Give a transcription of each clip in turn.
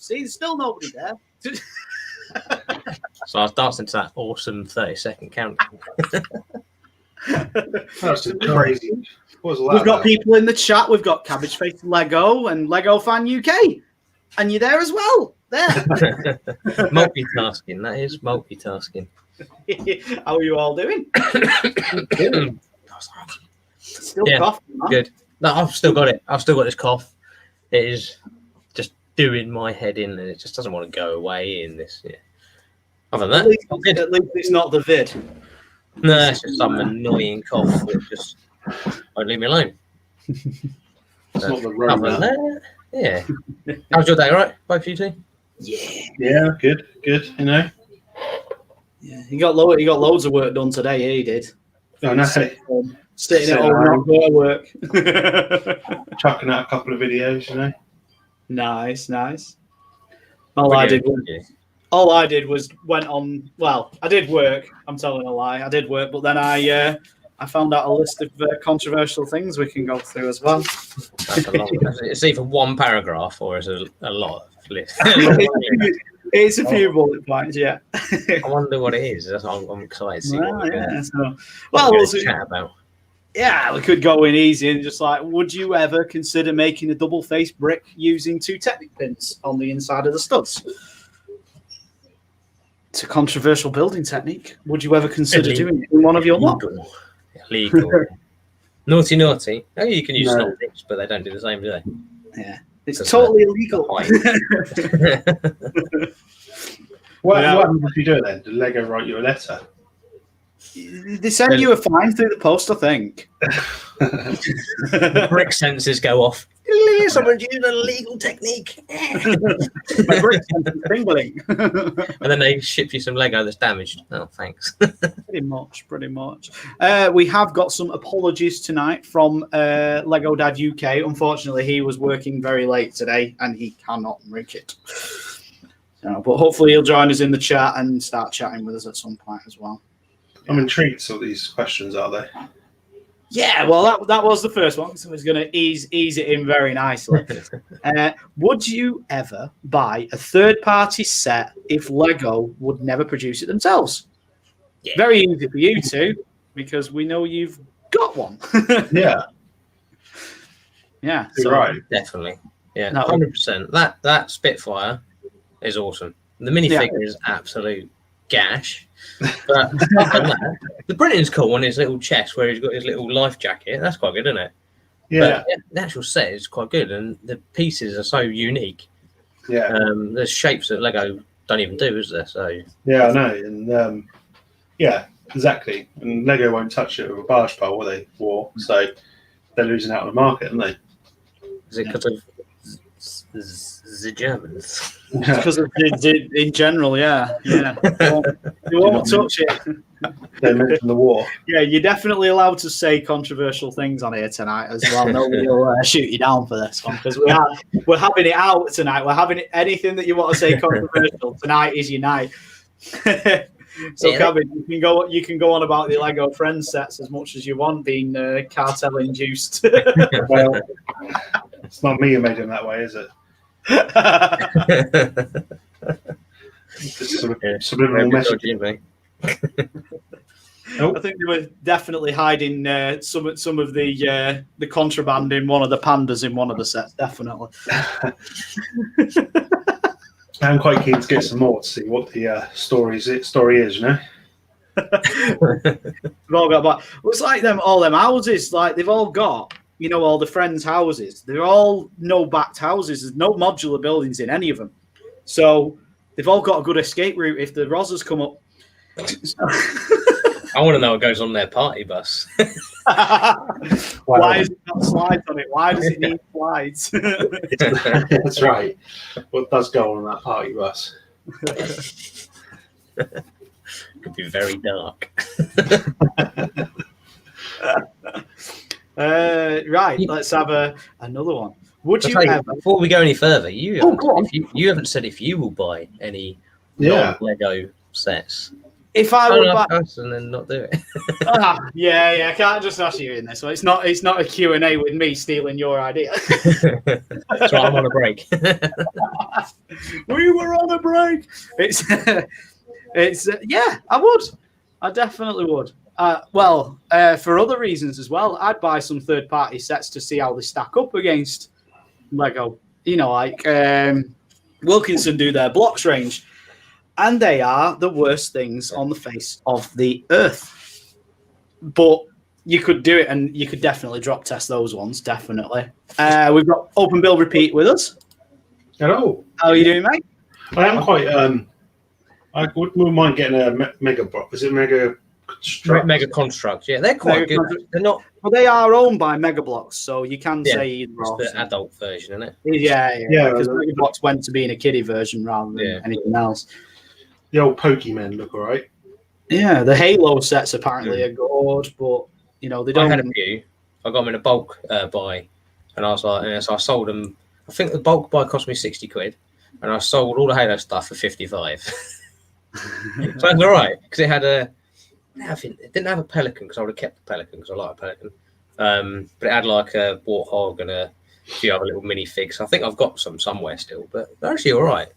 See, there's still nobody there. So I was dancing to that awesome 30-second countdown. That's crazy. What was all that We've got about? people in the chat. We've got Cabbage Face Lego and Lego Fan UK. And you're there as well. There. Multitasking, that is multitasking. How are you all doing? Still coughing, man. Good. No, I've still got it. I've still got this cough. It is just doing my head in, and it just doesn't want to go away in this. Yeah. Other than that, at least it's not the vid. No, it's just some annoying cough that just won't leave me alone. It's not the Other than that, yeah. How's your day, all right? Both of you two? Yeah, good. You know. Yeah, he got loads of work done today. He did. Oh, no. Sitting at home, not going to work. Chucking out a couple of videos, you know. Nice. All I did was went on. Well, I did work. I'm telling a lie. I did work, but then I found out a list of controversial things we can go through as well. That's a long, it's either one paragraph or it's a lot of list. It's a few bullet points, yeah. I wonder what it is. That's what I'm excited to see. We'll chat about. Yeah, we could go in easy and just like, would you ever consider making a double-faced brick using 2 Technic pins on the inside of the studs? It's a controversial building technique. Would you ever consider doing it in one of your lot? Legal. Naughty. Oh, you can use snowflakes, but they don't do the same, do they? Yeah. It's totally illegal. What happens if you do it then? Did Lego write you a letter? They send you a fine through the post, I think. The brick sensors go off. Someone's using an illegal technique. My brick sensor's tingling. And then they ship you some Lego that's damaged. Oh, thanks. Pretty much. We have got some apologies tonight from Lego Dad UK. Unfortunately, he was working very late today and he cannot make it. But hopefully he'll join us in the chat and start chatting with us at some point as well. I'm intrigued what these questions are, though. Yeah, well, that was the first one, so I was going to ease it in very nicely. Would you ever buy a third-party set if Lego would never produce it themselves? Yeah. Very easy for you two, because we know you've got one. Yeah. Yeah. You're right. Definitely. Yeah, 100%. That Spitfire is awesome. The minifigure is absolute gash. But the printing's cool on his little chest where he's got his little life jacket. That's quite good, isn't it? Yeah. But the actual set is quite good, and the pieces are so unique. Yeah. There's shapes that Lego don't even do, is there? So yeah, I know, and yeah, exactly. And Lego won't touch it with a barge pole, will they? So they're losing out on the market, aren't they? Is it because of the Germans? Because of in general, yeah. You won't touch it. They mentioned the war. Yeah, you're definitely allowed to say controversial things on here tonight as well. Nobody will shoot you down for this one because we're having it out tonight. We're having anything that you want to say controversial tonight is your night. So, Cabbage, you can go on about the Lego Friends sets as much as you want, being cartel induced. Well, it's not me who made them that way, is it? Subliminal messaging. I think they were definitely hiding some of the contraband in one of the pandas in one of the sets. Definitely. I'm quite keen to get some more to see what the story is. You know. We've all got back. It's like all them houses. Like they've all got. All the friends' houses. They're all no-backed houses. There's no modular buildings in any of them. So they've all got a good escape route if the Rozzers come up. I want to know what goes on their party bus. Why is it got slides on it? Why does it need slides? That's right. What does go on that party bus? Could be very dark. Right, let's have another one. Would you ever... Before we go any further, you haven't said if you will buy any Lego sets. If I would buy, and then not do it. yeah, I can't just ask you in this one. It's not a Q&A with me stealing your idea. That's right, I'm on a break. We were on a break. It's yeah, I would. I definitely would. For other reasons as well, I'd buy some third-party sets to see how they stack up against Lego. You know, like Wilkinson do their blocks range. And they are the worst things on the face of the earth. But you could do it, and you could definitely drop test those ones, definitely. We've got Open Build Repeat with us. Hello. How are you doing, mate? I am quite... I wouldn't mind getting a Mega Block. Is it Mega Construct? Mega Construct, yeah. They're quite good. They're not... Well, they are owned by Mega Blocks, so you can say either. It's the adult version, isn't it? Yeah. Because Mega Blocks went to being a kiddie version rather than anything else. The old Pokemon look all right. Yeah, the Halo sets apparently are good, but you know they don't. I had a few. I got them in a bulk buy, and I was like, so I sold them. I think the bulk buy cost me 60 quid, and I sold all the Halo stuff for 55. So that's all right because it had a. It didn't have a Pelican because I would have kept the Pelican because I like a Pelican. But it had like a Warthog and a few other little minifigs. I think I've got some somewhere still, but they're actually all right.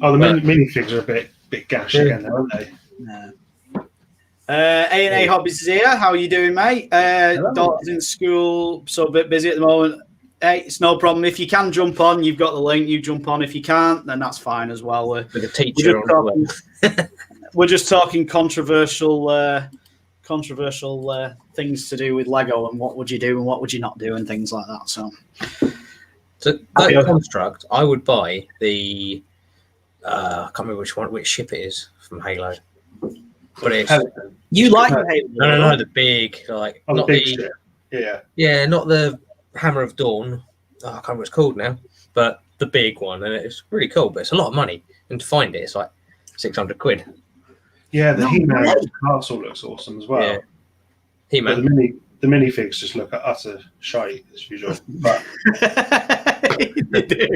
Oh, the minifigs are a bit gash again, aren't they? Yeah. AandAHobbies is here. How are you doing, mate? Daughter's in school, so a bit busy at the moment. Hey, it's no problem. If you can jump on, you've got the link. You jump on. If you can't, then that's fine as well. With a teacher we're just talking controversial things to do with Lego and what would you do and what would you not do and things like that. So that construct, I would buy the. I can't remember which ship it is from Halo, but it's you like the Halo? No, the big not the big ship. Yeah, not the Hammer of Dawn. I can't remember what it's called now, but the big one, and it's really cool. But it's a lot of money, and to find it, it's like 600 quid. Yeah, the He-Man castle looks awesome as well. Yeah. He-Man. The minifigs just look utter shite as usual. But they do.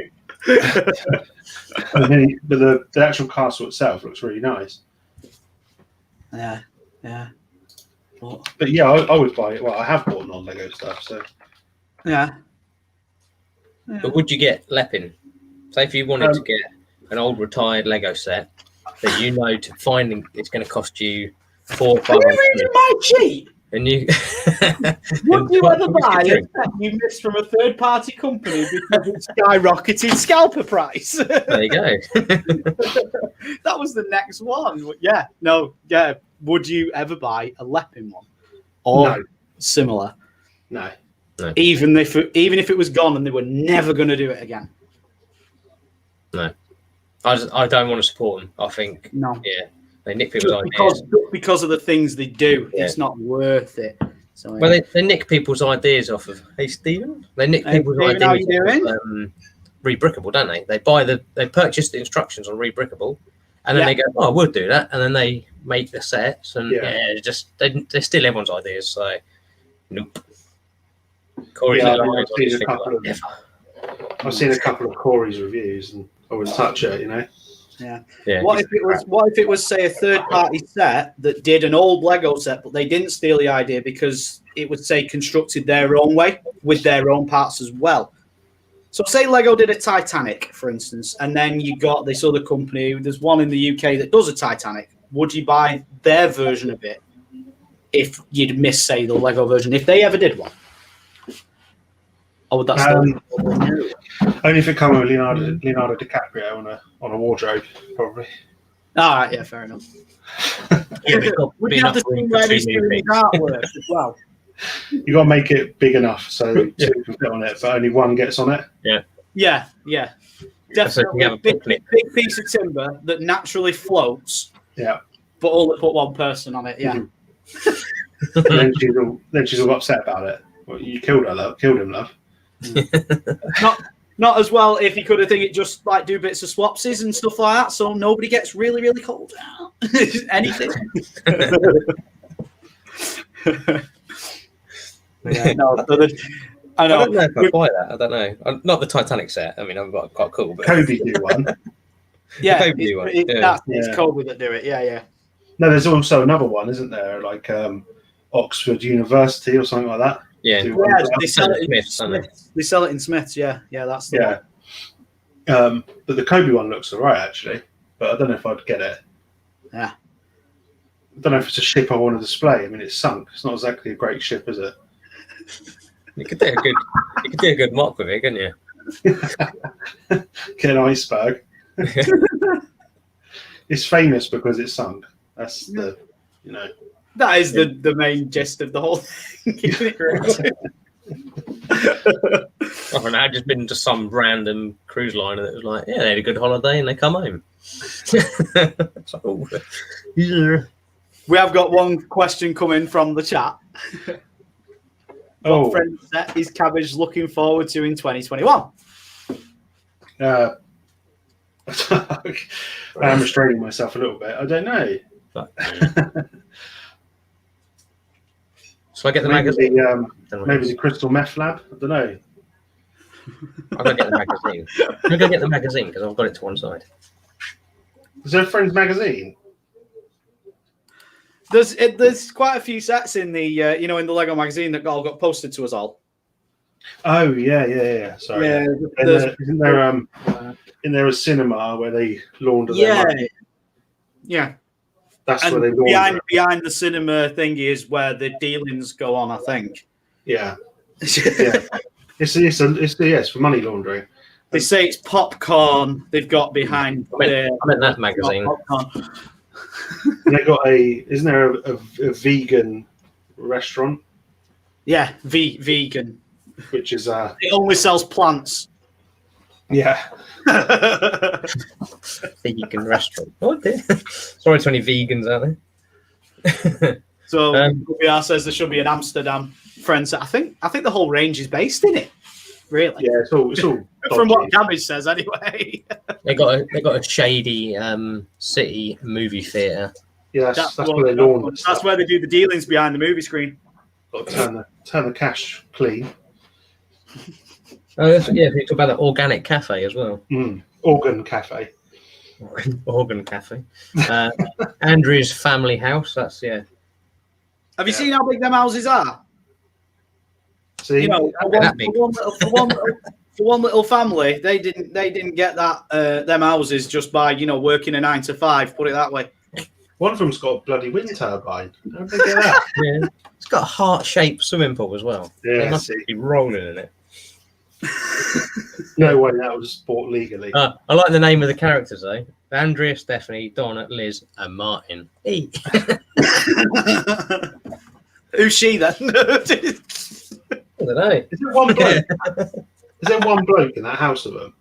but the actual castle itself looks really nice. Yeah. But yeah, I would buy it. Well, I have bought non-Lego stuff, so yeah. But would you get Lepin? Say if you wanted to get an old retired Lego set that you know to finding it's going to cost you $400. Are you reading my cheat? And you would you ever buy a set you missed from a third-party company because it skyrocketed scalper price? There you go. That was the next one. Yeah. Would you ever buy a Lepin one or similar? No. Even if it was gone and they were never going to do it again. No. I don't want to support them. I think they nick people's ideas because of the things they do. Yeah. It's not worth it. So, well, they nick people's ideas off of. Hey, Stephen. They nick people's ideas. How you doing? Off of, Rebrickable, don't they? They purchase the instructions on Rebrickable, and then they go, "Oh, we'll do that," and then they make the sets, and they steal everyone's ideas. So, nope. Corey's I've seen a couple of Corey's reviews, and I wouldn't touch it, you know. Yeah. What if it was say a third-party set that did an old Lego set, but they didn't steal the idea because it would say constructed their own way with their own parts as well. So say Lego did a Titanic, for instance, and then you got this other company. There's one in the UK that does a Titanic. Would you buy their version of it if you'd miss, say, the Lego version, if they ever did one? Or would that still only if it came with Leonardo DiCaprio on a wardrobe, probably. All right, yeah, fair enough. Would you have to see where he's doing his artwork as well? You got to make it big enough so two can fit on it, but only one gets on it. Yeah. Definitely a big piece of timber that naturally floats. Yeah. But only put one person on it. Yeah. And then she's all upset about it. Well, you killed him, love. Not as well if you could have it just like do bits of swapsies and stuff like that, so nobody gets really, really cold out. Anything. Yeah, no, I don't know if I buy that. I don't know. Not the Titanic set. I mean, I've got quite cool. But Kobe do one. Yeah, Kobe do one. It's Kobe that do it. Yeah. No, there's also another one, isn't there? Like Oxford University or something like that. Yeah, they sell it in Smiths. They sell it in Smiths. Yeah, that's the one. But the Kobe one looks alright actually, but I don't know if I'd get it. Yeah. I don't know if it's a ship I want to display. I mean, it's sunk. It's not exactly a great ship, is it? You could do a good mock with it, couldn't you? Get an iceberg. It's famous because it's sunk. That's the, That is the main gist of the whole thing. I don't know, I've just been to some random cruise liner that was like, yeah, they had a good holiday and they come home. So, yeah. We have got one question coming from the chat. What friend set is Cabbage looking forward to in 2021? I'm restraining myself a little bit. I don't know. So I get the magazine. Maybe the Crystal Meth Lab. I don't know. I'm gonna get the magazine. I'm gonna get the magazine because I've got it to one side. Is there a Friends magazine? There's quite a few sets in the in the Lego magazine that all got posted to us all. Oh yeah. Sorry. Yeah, isn't there a cinema where they launder their money? Yeah. That's where they launder. Behind the cinema thing is where the dealings go on, I think. Yeah. It's for money laundering. They say it's popcorn they've got behind. I meant that magazine. They got isn't there a vegan restaurant? Yeah, vegan. Which is it only sells plants. Yeah. Vegan restaurant. Oh dear. Sorry to any vegans out there. So WR says there should be an Amsterdam Friends. I think the whole range is based in it. Really? Yeah, it's all from what Cabbage says anyway. They got a shady city movie theatre. Yeah, that's where they launder. That's where they do the dealings behind the movie screen. Got to turn the cash clean. Oh, yeah, you talk about the organic cafe as well. Organ cafe. Organ cafe. Andrew's family house. That's Have you seen how big them houses are? See, for one little family, they didn't get that them houses just by working a 9 to 5. Put it that way. One of them's got a bloody wind turbine. How did they get that? Yeah, it's got a heart-shaped swimming pool as well. Yeah, they must be rolling in it. No way that was bought legally. I like the name of the characters though: Andrea, Stephanie, Donna, Liz, and Martin. Hey. Who's she then? I don't know. Is there one bloke? Is there one bloke in that house of them?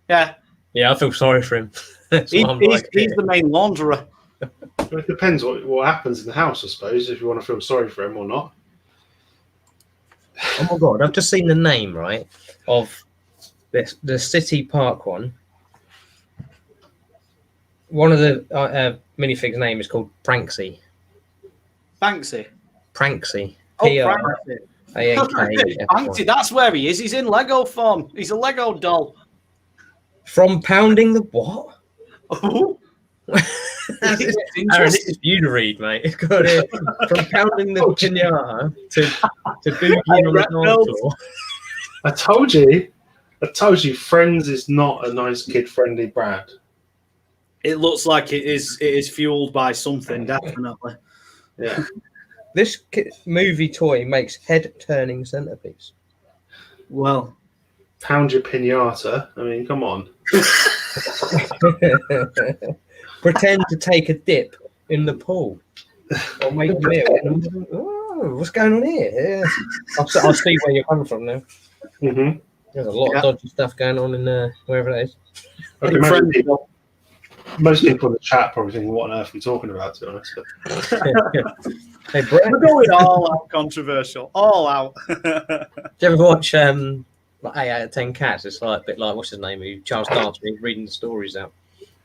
Yeah. Yeah, I feel sorry for him. He's the main launderer. Well, it depends what happens in the house, I suppose, if you want to feel sorry for him or not. Oh my god, I've just seen the name, right, of the City Park one. One of the minifigs' name is called Pranksy. Banksy? Pranksy. Pranksy. Pranksy, that's where he is. He's in Lego form. He's a Lego doll. From pounding the what? Oh. Aaron, this is you to read, mate. It's got it from pounding the pinata to boogieing on the dance floor. I told you, Friends is not a nice kid-friendly brand. It looks like it is fueled by something, definitely. Yeah. This movie toy makes head-turning centerpiece. Well, pound your pinata. I mean, come on. Pretend to take a dip in the pool or make a meal. Oh, what's going on here? Yeah. I'll see where you're coming from now. Mm-hmm. There's a lot of dodgy stuff going on in wherever that is. Okay, most people in the chat probably thinking, what on earth are we talking about, to be honest? Hey, Brett. We're going all out controversial. All out. Do you ever watch like 8 out of 10 Cats? It's like a bit like, what's his name? Charles Dance reading the stories out.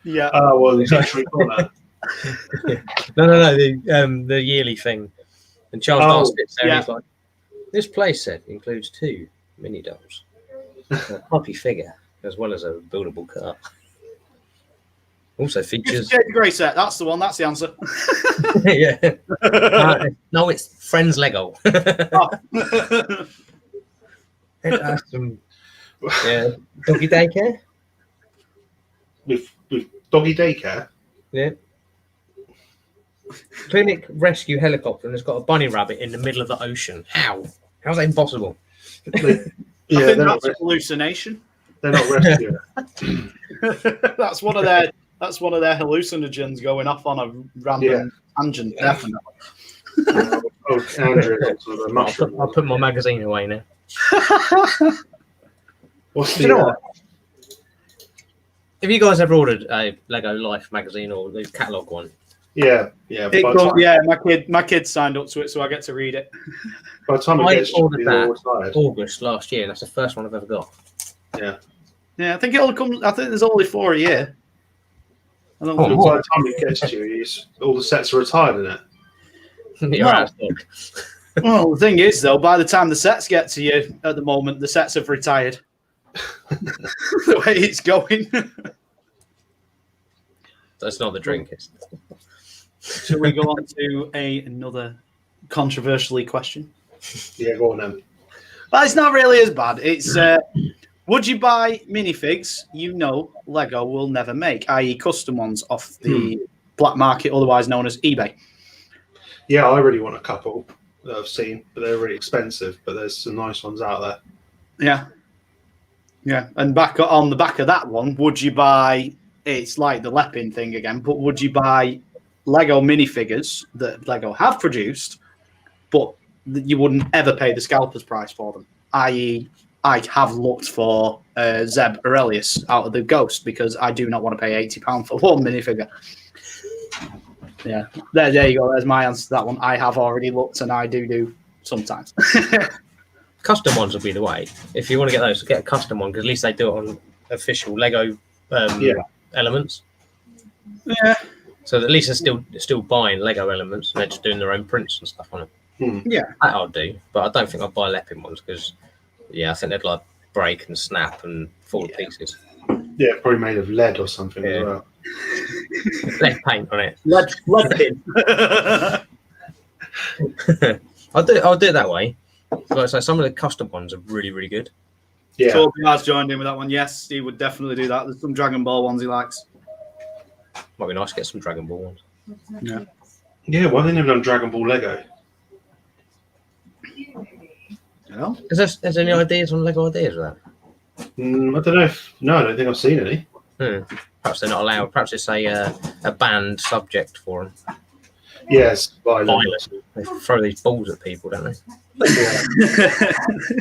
Yeah. Oh, well, he's actually got that. No, the yearly thing. And Charles Dance sits there and he's like, this playset includes 2 mini dolls, a puppy figure, as well as a buildable car. Also features. Grey set. That's the one. That's the answer. Yeah. No, it's Friends Lego. Oh. It has some doggy daycare. With doggy daycare. Yeah. Clinic rescue helicopter, and it's got a bunny rabbit in the middle of the ocean. How's that impossible? I think that's a hallucination. They're not rescuing. That's one of their hallucinogens going off on a random tangent. Definitely. Andrew, sort of a mushroom. I'll put my magazine away now. What's You know what? Have you guys ever ordered a Lego Life magazine or the catalogue one? Yeah. My kid signed up to it, so I get to read it. By the time I it ordered that August last year, and that's the first one I've ever got. Yeah. Yeah, I think it'll come. I think there's only 4 a year. I don't By the time it gets to you, all the sets are retired in it. You're out of stock. Well, the thing is, though, by the time the sets get to you, at the moment, the sets have retired. The way it's going. That's not the drink. Shall we go on to another controversially question? Yeah, go on then. Well, it's not really as bad. It's would you buy minifigs Lego will never make, i.e. custom ones off the black market, otherwise known as eBay? Yeah, I really want a couple that I've seen, but they're really expensive, but there's some nice ones out there. Yeah. Yeah. And on the back of that one, would you buy, it's like the Leppin thing again, but would you buy Lego minifigures that Lego have produced, but you wouldn't ever pay the scalper's price for them? I.e., I have looked for Zeb Aurelius out of the Ghost because I do not want to pay £80 for one minifigure. Yeah, there you go. There's my answer to that one. I have already looked, and I do sometimes. Custom ones will be the way. If you want to get those, get a custom one, because at least they do it on official Lego elements. Yeah. So at least they're still buying Lego elements, and they're just doing their own prints and stuff on it. Yeah, that I'll do, but I don't think I'll buy Leppin ones because, I think they'd like break and snap and fall to pieces. Yeah, probably made of lead or something as well. Lead paint on it. Lead pin. I'll do it that way. But so some of the custom ones are really, really good. Yeah. Toby has joined in with that one. Yes, he would definitely do that. There's some Dragon Ball ones he likes. Might be nice to get some Dragon Ball ones. Yeah. Yeah, why have they never done Dragon Ball Lego? Well, Is there any ideas on Lego ideas with that? I don't know. I don't think I've seen any. Perhaps they're not allowed. Perhaps it's a banned subject for them. Yes, violent. They throw these balls at people, don't they?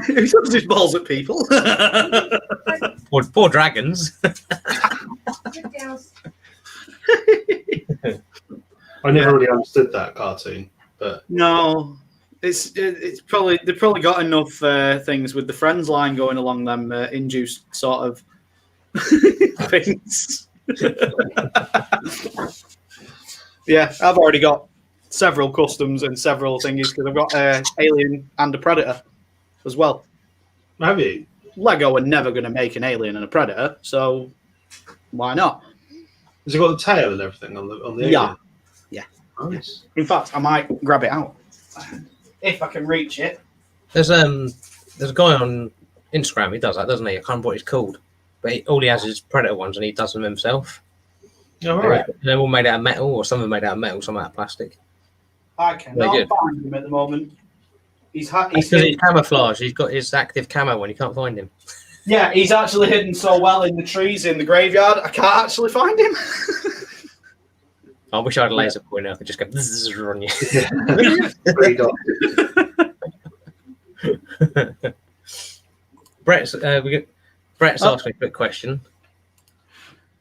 Who throws his balls at people? Poor dragons. I never really understood that cartoon, but No, it's probably they've probably got enough things with the Friends line going along them induced sort of things. Yeah, I've already got several customs and several thingies because I've got Alien and a Predator as well. have you? Lego are never going to make an Alien and a Predator, so why not? Has it got the tail and everything on the Yeah. alien? Nice. In fact, I might grab it out if I can reach it. There's a guy on Instagram. He does that, doesn't he? I can't remember what he's called, but all he has is Predator ones, and he does them himself. Oh, all right. They're all made out of metal, or some are made out of metal, some out of plastic. I cannot find him at the moment. He's camouflage. He's got his active camo when you can't find him. Yeah, he's actually hidden so well in the trees in the graveyard. I can't actually find him. I wish I had a laser pointer. I could just go on you. Brett's asked me a quick question.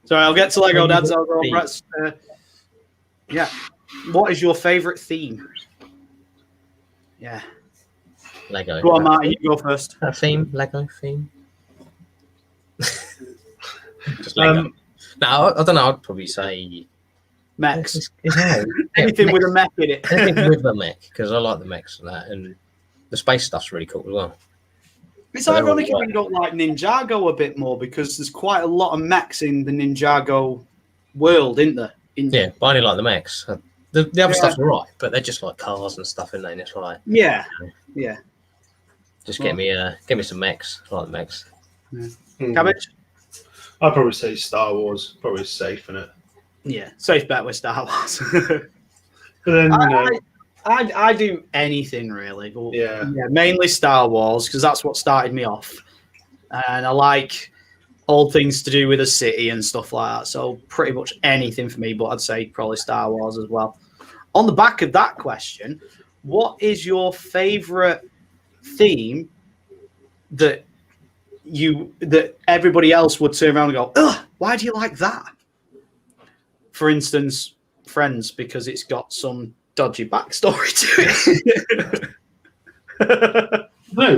Sorry, I'll get to Lego Dads. I'll go on Brett's. Yeah. What is your favourite theme? Yeah. Lego. Go on, Marty. You go first. A theme? Lego theme? Just Lego. No, I don't know. I'd probably say mechs. Anything with a mech in it. Anything with a mech, because I like the mechs and that, and the space stuff's really cool as well. It's ironic if you don't like Ninjago a bit more, because there's quite a lot of mechs in the Ninjago world, isn't there? Yeah, but I only like the mechs. The other stuff's alright, but they're just like cars and stuff, isn't they? And it's like yeah. Just get me some mechs. I like the mechs. Cabbage. I'd probably say Star Wars. Probably safe in it. Yeah, safe bet with Star Wars. But then I do anything really, but yeah, mainly Star Wars because that's what started me off, and I like all things to do with a city and stuff like that. So pretty much anything for me, but I'd say probably Star Wars as well. On the back of that question, what is your favorite theme that everybody else would turn around and go, ugh, why do you like that? For instance, Friends, because it's got some dodgy backstory to it. No,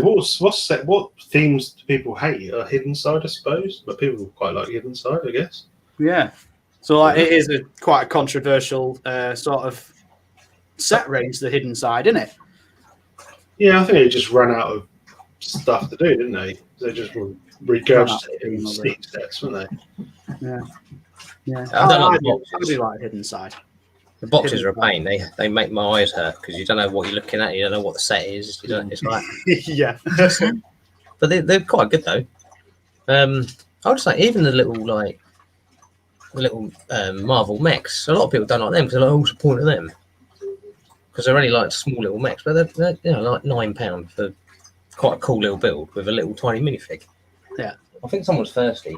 what themes do people hate? Hidden Side, I suppose, but people quite like Hidden Side, I guess. Yeah, so like, it is quite a controversial sort of set range, the Hidden Side, isn't it? Yeah, I think they just ran out of stuff to do, didn't they? They just regurgitating Steam sets, weren't they? Yeah. I do like Hidden Side. The boxes are a pain. They make my eyes hurt because you don't know what you're looking at. You don't know what the set is. You don't. It's like yeah. But they're quite good though. I would say even the little Marvel mechs. A lot of people don't like them because they're like, oh, what's the point of them? Because they're only like small little mechs, but they're like £9 for quite a cool little build with a little tiny minifig. Yeah. I think someone's thirsty.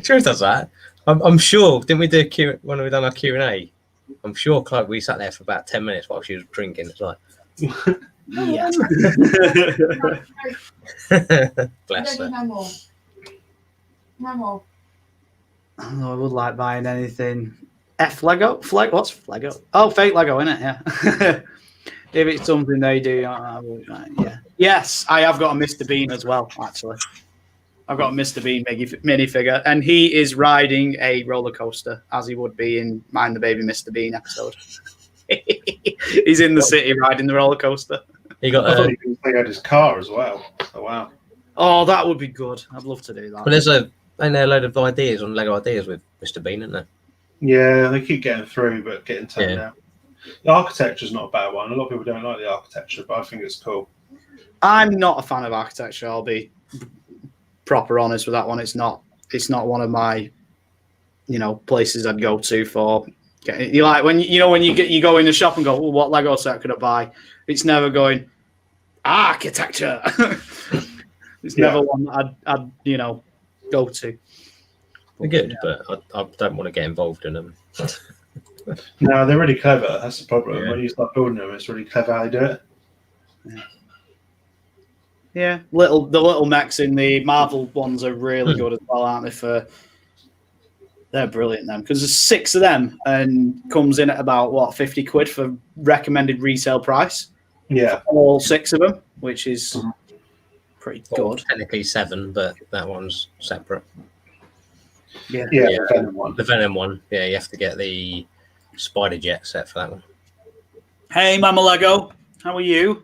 Sure does that. I'm sure. Didn't we do when we done our Q&A? I'm sure, Chloe, we sat there for about 10 minutes while she was drinking. It's like, yeah. Bless her. No more. I would like buying anything. Lego? What's Lego? Oh, fake Lego, innit? Yeah. If it's something they do, I would, yeah. Yes, I have got a Mr. Bean as well, actually. I've got a Mr. Bean minifigure, and he is riding a roller coaster, as he would be in Mind the Baby Mr. Bean episode. He's in the city riding the roller coaster. I thought he had his car as well. Oh, wow. Oh, that would be good. I'd love to do that. But there's a load of ideas on Lego ideas with Mr. Bean, isn't there? Yeah, they keep getting through, but getting turned out. The architecture's not a bad one. A lot of people don't like the architecture, but I think it's cool. I'm not a fan of architecture. I'll be proper honest with that one. It's not one of my, places I'd go to for. You like when you go in the shop and go, well, what Lego set could I buy? It's never going architecture. It's never one that I'd go to. They're good, but I don't want to get involved in them. No, they're really clever. That's the problem. Yeah. When you start building them, it's really clever how they do it. Yeah, the little mechs in the Marvel ones are really good as well, aren't they? They're brilliant, them, because there's 6 of them and comes in at about £50 for recommended resale price. Yeah, all 6 of them, which is pretty good. Technically 7, but that one's separate. Yeah. The Venom one. The Venom one. Yeah, you have to get the Spider Jet set for that one. Hey, Mama Lego, how are you?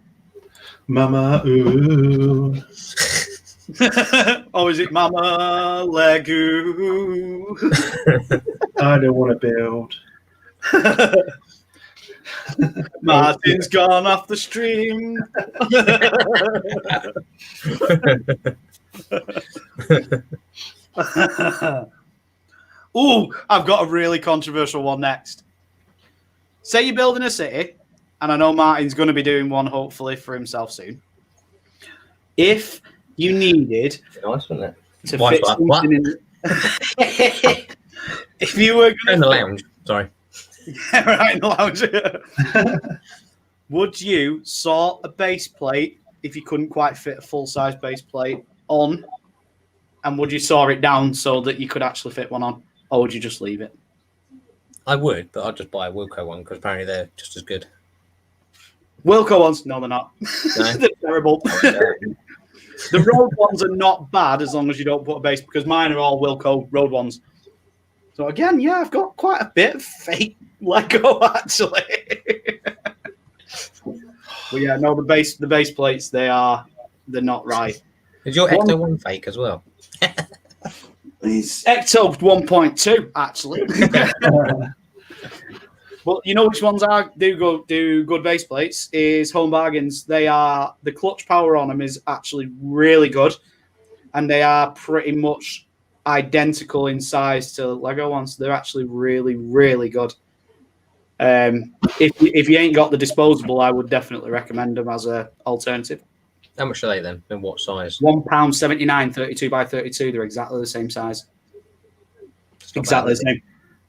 Mama, ooh. Or is it Mama Lego? I don't want to build. Martin's gone off the stream. Ooh, I've got a really controversial one next. Say you're building a city, and I know Martin's going to be doing one hopefully for himself soon. If you needed nice, wasn't it? To fit something in, if you were in the lounge, sorry. Yeah, right in the lounge. Would you sort a base plate if you couldn't quite fit a full-size base plate on? And would you saw it down so that you could actually fit one on? Or would you just leave it? I would, but I'd just buy a Wilco one because apparently they're just as good. Wilco ones? No, they're not. No? They're terrible. The road ones are not bad as long as you don't put a base, because mine are all Wilco road ones. So again, yeah, I've got quite a bit of fake Lego actually. But yeah, no, the base plates they're not right. Is your Ecto one fake as well? It's Ecto 1.2 actually. But you know which ones do good base plates is Home Bargains. The clutch power on them is actually really good, and they are pretty much identical in size to Lego ones. They're actually really, really good. If you ain't got the disposable, I would definitely recommend them as an alternative. How much are they then? And what size? £1.79, 32 by 32. They're exactly the same size. Exactly the same.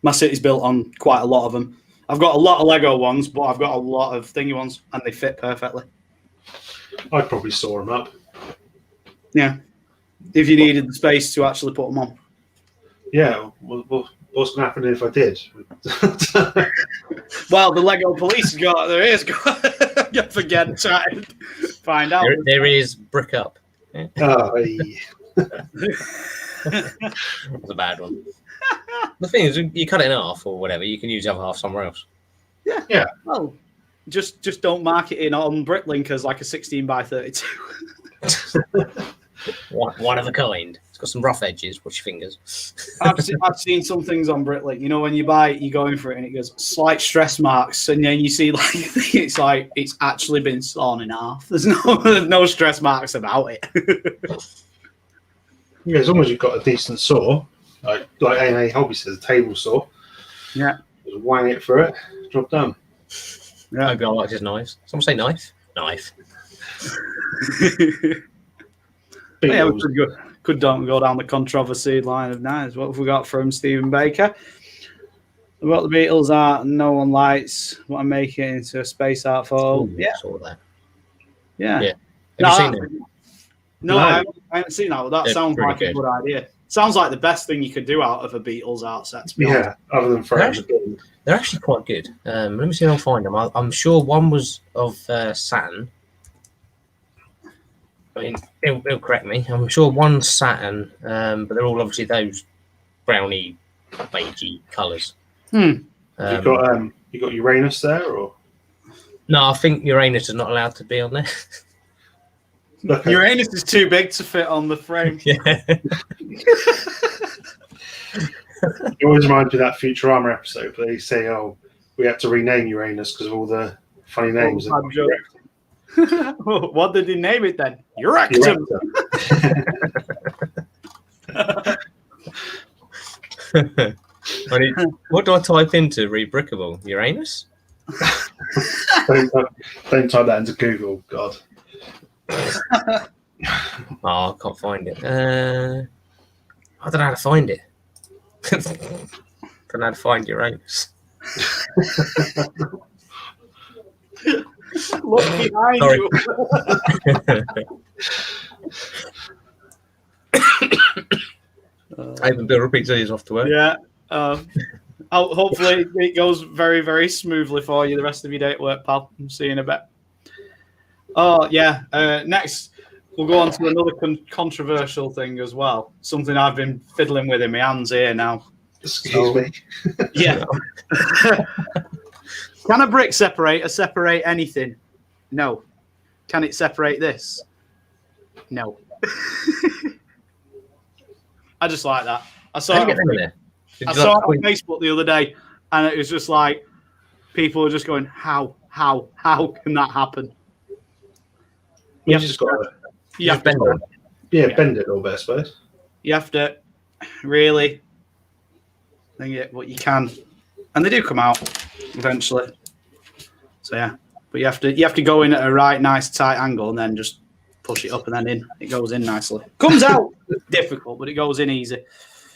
My city's built on quite a lot of them. I've got a lot of Lego ones, but I've got a lot of thingy ones, and they fit perfectly. I'd probably store them up. Yeah. If you needed the space to actually put them on. Yeah. What's going to happen if I did? Well, the Lego police got their ears got again trying to find out. There is brick up. Yeah. Oh, yeah. That's a bad one. The thing is, you cut it in half or whatever, you can use the other half somewhere else. Yeah. Well, just don't mark it in on Bricklink as like a 16 by 32. One of a kind. It's got some rough edges. Watch your fingers. I've seen some things on Bricklink. You know, when you buy it, you go in for it and it goes slight stress marks, and then you see it's actually been sawn in half. There's no stress marks about it. Yeah, as long as you've got a decent saw, like AandAHobbies says, a table saw. Yeah. Just wang it for it, job done. Yeah. Maybe I like his knives. Someone say knife? Knife. Yeah, we could go down the controversy line of knives. What have we got from Stephen Baker? What the Beatles are, no one likes. What I'm making it into a space art for. Yeah. Saw that. Yeah. Have you seen them? No, I haven't seen that. But that sounds like good. A good idea. Sounds like the best thing you could do out of a Beatles art set, to be honest. Other than they're actually quite good. Let me see if I can find them. I'm sure one was of Saturn. I mean, he'll correct me. I'm sure one's Saturn, but they're all obviously those browny, beigey colours. You got Uranus there, or no? I think Uranus is not allowed to be on there. Okay. Uranus is too big to fit on the frame. Yeah. It always reminds me of that Futurama episode where they say, "Oh, we had to rename Uranus because of all the funny names." What did he name it then? Urectum. What do I type into rebrickable? Uranus? Don't type that into Google, God. Oh, I can't find it. I don't know how to find it. Don't know how to find Uranus. Look behind you. Even Bill repeats he's off to work. Yeah. Hopefully it goes very, very smoothly for you the rest of your day at work, pal. I'm seeing in a bit. Oh, yeah. Next, we'll go on to another controversial thing as well. Something I've been fiddling with in my hands here now. Excuse me. Yeah. Can a brick separator separate anything? No. Can it separate this? No. I just like that. I saw it on Facebook the other day, and it was just like people were just going, "How can that happen?" You just got to bend it. Bend it a little bit, I suppose. You have to really think it what you can, and they do come out eventually. So yeah, but you have to go in at a right, nice, tight angle, and then just push it up and then in. It goes in nicely. Comes out difficult, but it goes in easy.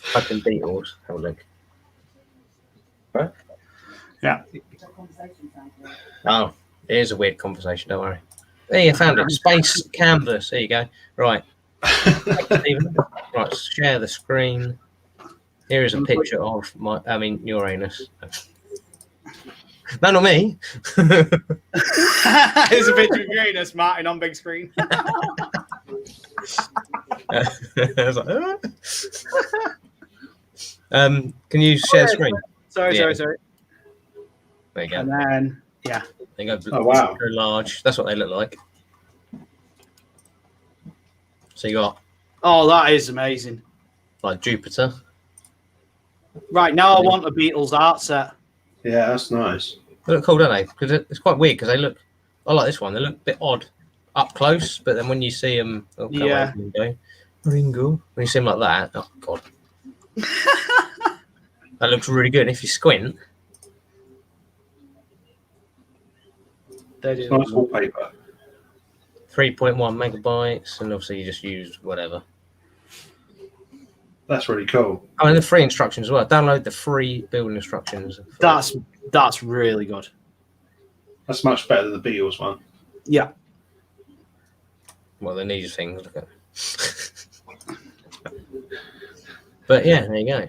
Fucking Beatles. Have a look. Right? Yeah. Oh, it is a weird conversation. Don't worry. There, you found it. Space canvas. There you go. Right. Right. Share the screen. Here is a picture of Uranus. No, not me. There's a picture of Uranus, Martin, on big screen. I was like, can you share the screen? Sorry. There you go. And then, yeah. They go Oh, wow. very large. That's what they look like. So you got Oh, that is amazing. like Jupiter. Right, now I want a Beatles art set. Yeah, that's nice. They look cool, don't they? Because it's quite weird. Because they look. I like this one. They look a bit odd up close, but then when you see them, Yeah. Ringo. When you see them like that, oh god, that looks really good. And if you squint, They do. Nice wallpaper. 3.1 megabytes, and obviously you just use whatever. That's really cool. Oh, and the free instructions as well. Download the free building instructions. That's really good. That's much better than the Beatles one. Yeah. Well, the news things. Look at. But yeah, there you go.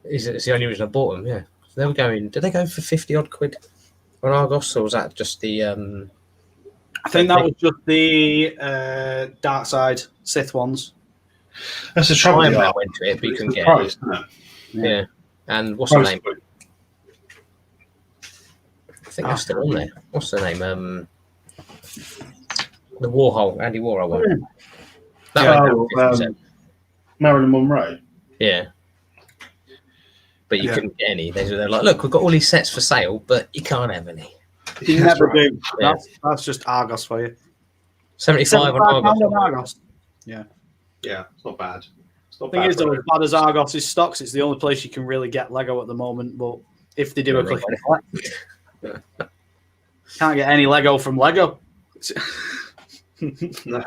It's the only reason I bought them. Yeah, so they were going. Did they go for 50 odd quid on Argos, or was that just the? I think that was just the Dark Side Sith ones. That's the trouble. I with the art. went to it, but you It's can the get price, it. isn't it? Yeah. And what's the Price name? point. I think that's still on there. What's the name? The Warhol, Andy Warhol one. That went down 50%. Marilyn Monroe. Yeah. But you couldn't get any. They're like, look, we've got all these sets for sale, but you can't have any. You That's never right. do. Yeah. That's just Argos for you. 75 on Argos. on Argos. Yeah, it's not bad. It's not Thing bad. is, though, as bad as Argos is stocks, it's the only place you can really get Lego at the moment. But if they do a click and collect, can't get any Lego from Lego. No.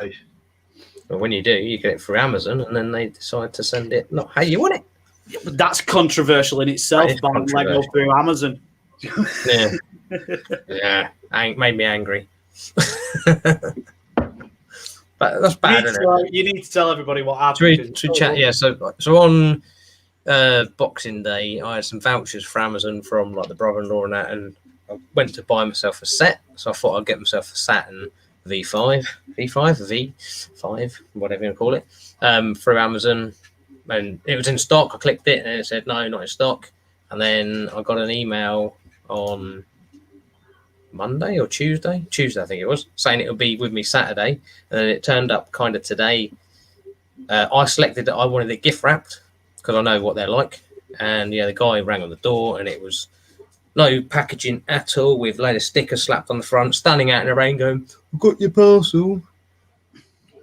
But when you do, you get it through Amazon, and then they decide to send it not how you want it. But that's controversial in itself. That is Buying Lego controversial. through Amazon. Yeah. Yeah. Made me angry. But that's bad, isn't it? You need to tell everybody what To happened. chat, yeah. So on Boxing Day, I had some vouchers for Amazon from like the brother-in-law and that, and I went to buy myself a set. So I thought I'd get myself a Saturn V5, whatever you call it, through Amazon, and it was in stock. I clicked it, and it said no, not in stock. And then I got an email on Monday or Tuesday, I think it was, saying it would be with me Saturday, and then it turned up kind of today. I selected that I wanted it gift wrapped because I know what they're like, and yeah, the guy rang on the door, and it was no packaging at all, with a load of stickers slapped on the front, standing out in the rain, going, "I've got your parcel."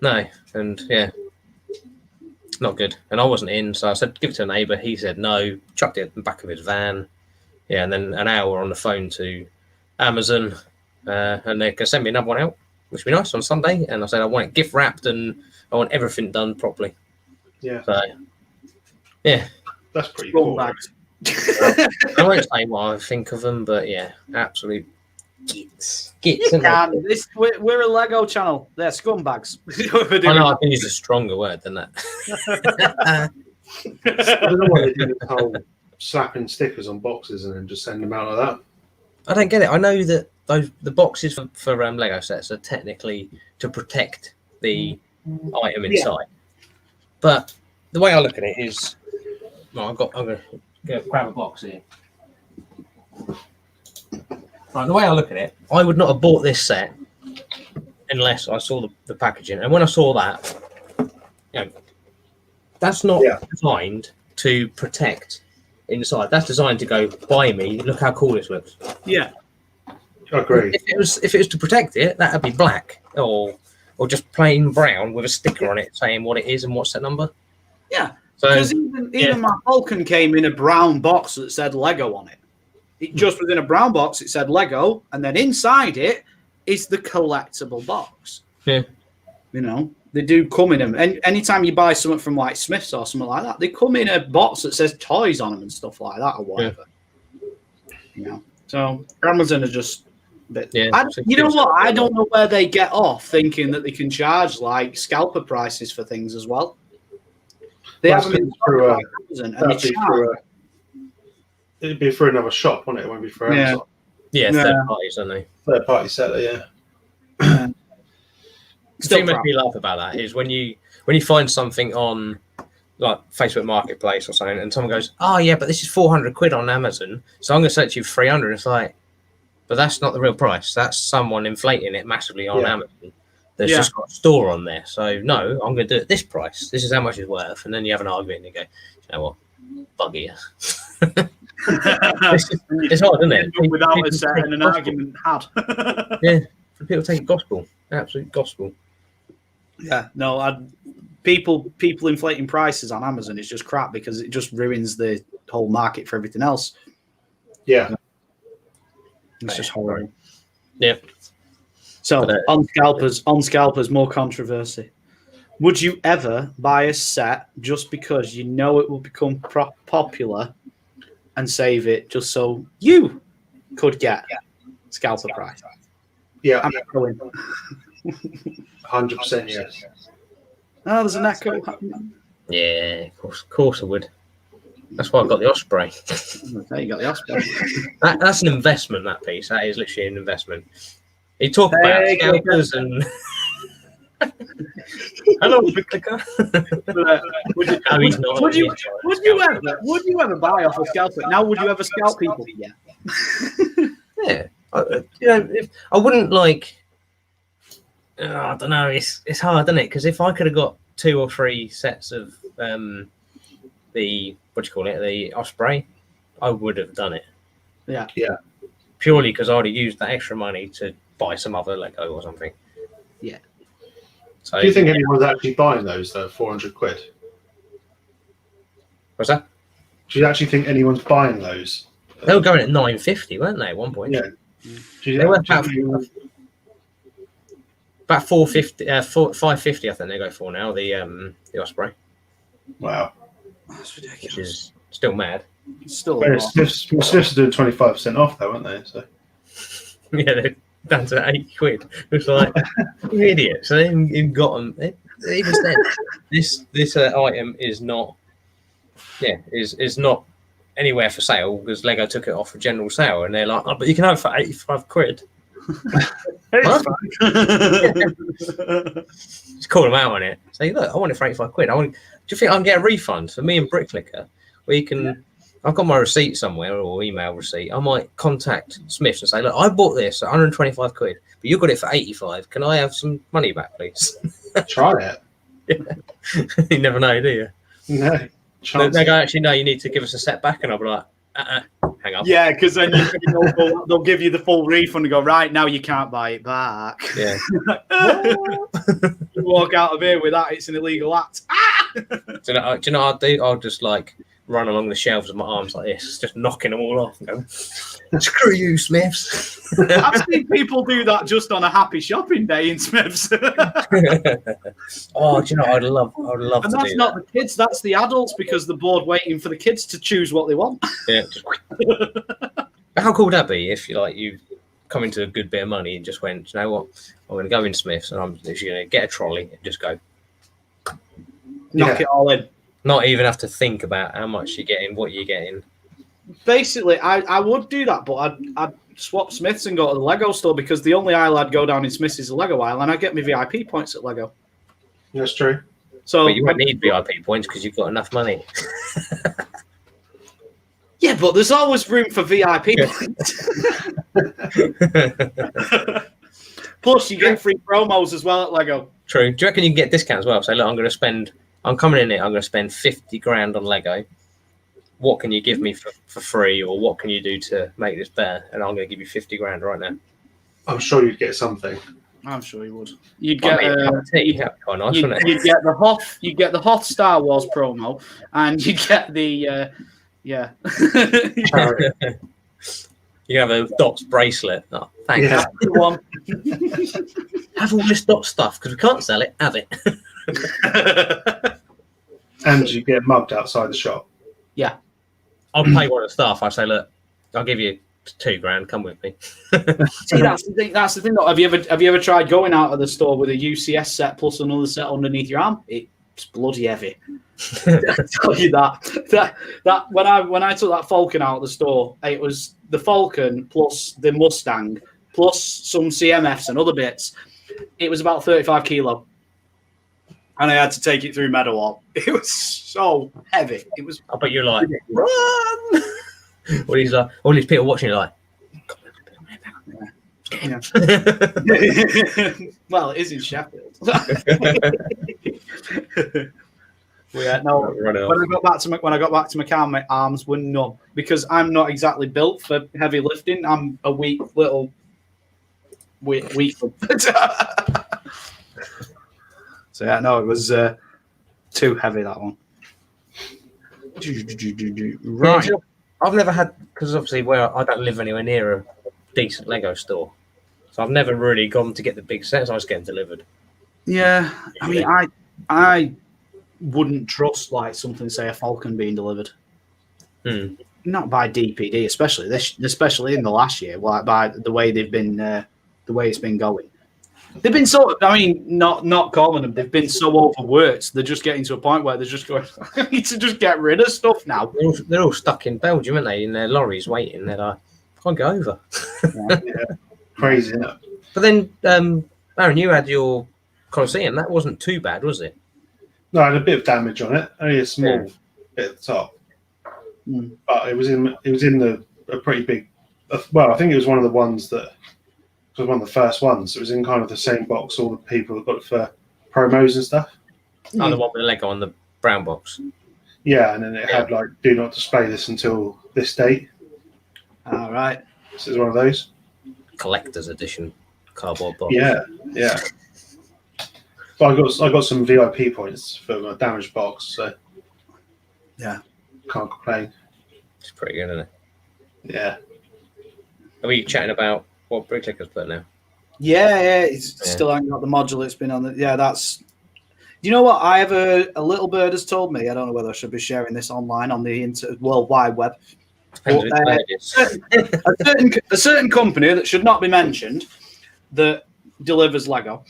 No, and yeah, not good. And I wasn't in, so I said, "Give it to a neighbour." He said no, chucked it in the back of his van. Yeah, and then an hour on the phone to Amazon, and they can send me another one out, which would be nice on Sunday. And I said I want it gift wrapped and I want everything done properly. Yeah. So yeah, That's pretty cool. Scumbags. I won't say what I think of them, but yeah, absolute gits. You Isn't can't. it? We're a Lego channel. They're scumbags. I know I can use a stronger word than that. I don't know why they do this whole slapping stickers on boxes and then just send them out like that. I don't get it. I know that the boxes for Lego sets are technically to protect the item inside, but the way I look at it is, well, I'm going to grab a box here. Right, the way I look at it, I would not have bought this set unless I saw the packaging, and when I saw that, you know, that's not designed to protect inside. That's designed to go, buy me. Look how cool this looks. Yeah. I agree. If it was to protect it, that'd be black or just plain brown with a sticker on it saying what it is and what's that number. Yeah. So Because even my Falcon came in a brown box that said Lego on it. Just within a brown box, it said Lego, and then inside it is the collectible box. Yeah. You know, they do come in them. And anytime you buy something from like Smith's or something like that, they come in a box that says toys on them and stuff like that or whatever. Yeah. You know, so Amazon are just a bit. Yeah, you know what? I don't know where they get off thinking that they can charge like scalper prices for things as well. They have them through Amazon, and they charge. It'd be for another shop, wouldn't it? It won't be for Amazon. Yeah, third parties, aren't they? Third party seller, yeah. The thing that makes me laugh about that is when you find something on like Facebook Marketplace or something, and someone goes, "Oh yeah, but this is 400 quid on Amazon, so I'm going to sell it to you for 300." It's like, But that's not the real price. That's someone inflating it massively on Amazon. There's Yeah. just got a store on there. So no, I'm going to do it at this price. This is how much it's worth. And then you have an argument and you go, you know what, bugger you. It's hard, isn't it? Without us setting an argument had. Yeah, people take it gospel, absolute gospel. Yeah, no, people inflating prices on Amazon is just crap because it just ruins the whole market for everything else. Yeah. It's just horrible. Yeah. So on scalpers, more controversy. Would you ever buy a set just because you know it will become popular and save it just so you could get scalper price? Yeah. I'm going. 100% yes. Oh, there's an echo happening. Yeah, of course I would. That's why I've got the Osprey. There you got the Osprey. That's an investment, that piece. That is literally an investment. You talk about scalpers and... Hello, BigClicker. Would you ever buy off a scalper? Now, would you ever scalp people? Yeah. Yeah. If I wouldn't like... I don't know. It's hard, isn't it? Because if I could have got 2 or 3 sets of the Osprey, I would have done it. Yeah. Yeah. Purely because I would have used that extra money to buy some other Lego or something. Yeah. So, do you think anyone's actually buying those though? 400 quid. What's that? Do you actually think anyone's buying those? They were going at 950, weren't they? At one point. Yeah. They were about 450, 550. I think they go for now. The Osprey. Wow. That's ridiculous. Which is still mad. Still. Smiths are doing 25% off though, aren't they? So. Yeah, they're down to 80 quid. It's like, you idiots. So they even got them. They even said this item is not, is not anywhere for sale because Lego took it off for general sale, and they're like, oh, but you can have it for 85 quid. Just call them out on it. Say, look, I want it for 85 quid. Do you think I can get a refund for me and Bricklicker? Where you can, I've got my receipt somewhere or email receipt. I might contact Smiths and say, look, I bought this at 125 quid, but you got it for 85. Can I have some money back, please? Try it. You never know, do you? No. They go, actually, no, you need to give us a set back. And I'll be like, hang up. Yeah, because then they'll give you the full refund and go, right, now you can't buy it back. Yeah. You walk out of here with that, it's an illegal act. Do you know what I'll do? I'll just like run along the shelves with my arms like this, just knocking them all off and go, screw you, Smiths. I've seen people do that just on a happy shopping day in Smiths. Oh, do you know, I'd love and to do that. that's not the kids, that's the adults because they're bored waiting for the kids to choose what they want. Yeah. How cool would that be if you come into a good bit of money and just went, you know what, I'm going to go in Smiths and I'm literally going to get a trolley and just go. Knock it all in. Not even have to think about how much you're getting, what you're getting. Basically, I would do that, but I'd swap Smiths and go to the Lego store because the only aisle I'd go down in Smiths is the Lego aisle, and I get my VIP points at Lego. That's true. So, but you won't need VIP points because you've got enough money. Yeah, but there's always room for VIP points. Plus, you get free promos as well at Lego. True. Do you reckon you can get discounts as well? Say, look, I'm coming in here, I'm going to spend 50 grand on Lego. What can you give me for free, or what can you do to make this better? And I'm going to give you 50 grand right now. I'm sure you'd get something. I'm sure you would. You'd get you'd get the Hoth Star Wars promo, and you'd get the You have a Dots bracelet. Oh, thanks. Yeah. one. Have all this Dots stuff because we can't sell it. Have it. And you get mugged outside the shop. Yeah. I'll pay one of the staff. I say, look, I'll give you 2 grand. Come with me. See, that's the thing. That's the thing. Though. Have you ever tried going out of the store with a UCS set plus another set underneath your arm? It's bloody heavy. I tell you that when I took that Falcon out of the store, it was the Falcon plus the Mustang plus some CMFs and other bits. It was about 35 kilo. And I had to take it through Meadowhall. It was so heavy. It was. I bet you're like, run! All these people watching, you're like, Yeah. Well, it is in Sheffield. Yeah, no. When I got back to Macau, my arms were numb because I'm not exactly built for heavy lifting. I'm a weak. So yeah, no, it was too heavy, that one. Right. Yeah, I've never had, because obviously where I don't live anywhere near a decent Lego store, so I've never really gone to get the big sets. I was getting delivered. Yeah, I mean, I wouldn't trust like something, say, a Falcon being delivered. Not by DPD, especially in the last year, like by the way they've been, the way it's been going. They've been not calling them. They've been so overworked. They're just getting to a point where they're just going, I need to just get rid of stuff now. They're all stuck in Belgium, aren't they? In their lorries waiting. They're like, can't go over. Yeah. Crazy, isn't it? But then, Aaron, you had your Colosseum. That wasn't too bad, was it? No, I had a bit of damage on it. Only a small bit at the top. But it was in a pretty big. Well, I think it was one of the ones that. It was one of the first ones. It was in kind of the same box all the people that got it for promos and stuff. Oh, the one with the Lego on the brown box. Yeah, and then it had like, do not display this until this date. All right. So it's one of those. Collector's edition cardboard box. Yeah. But I got some VIP points for my damaged box, so yeah, can't complain. It's pretty good, isn't it? Yeah. Are we chatting about what Bricklicker's put now? Yeah, it's still ain't got the module. It's been on the. Yeah, that's. Do you know what? I have a little bird has told me. I don't know whether I should be sharing this online on the World Wide Web. But, a certain company that should not be mentioned that delivers Lego.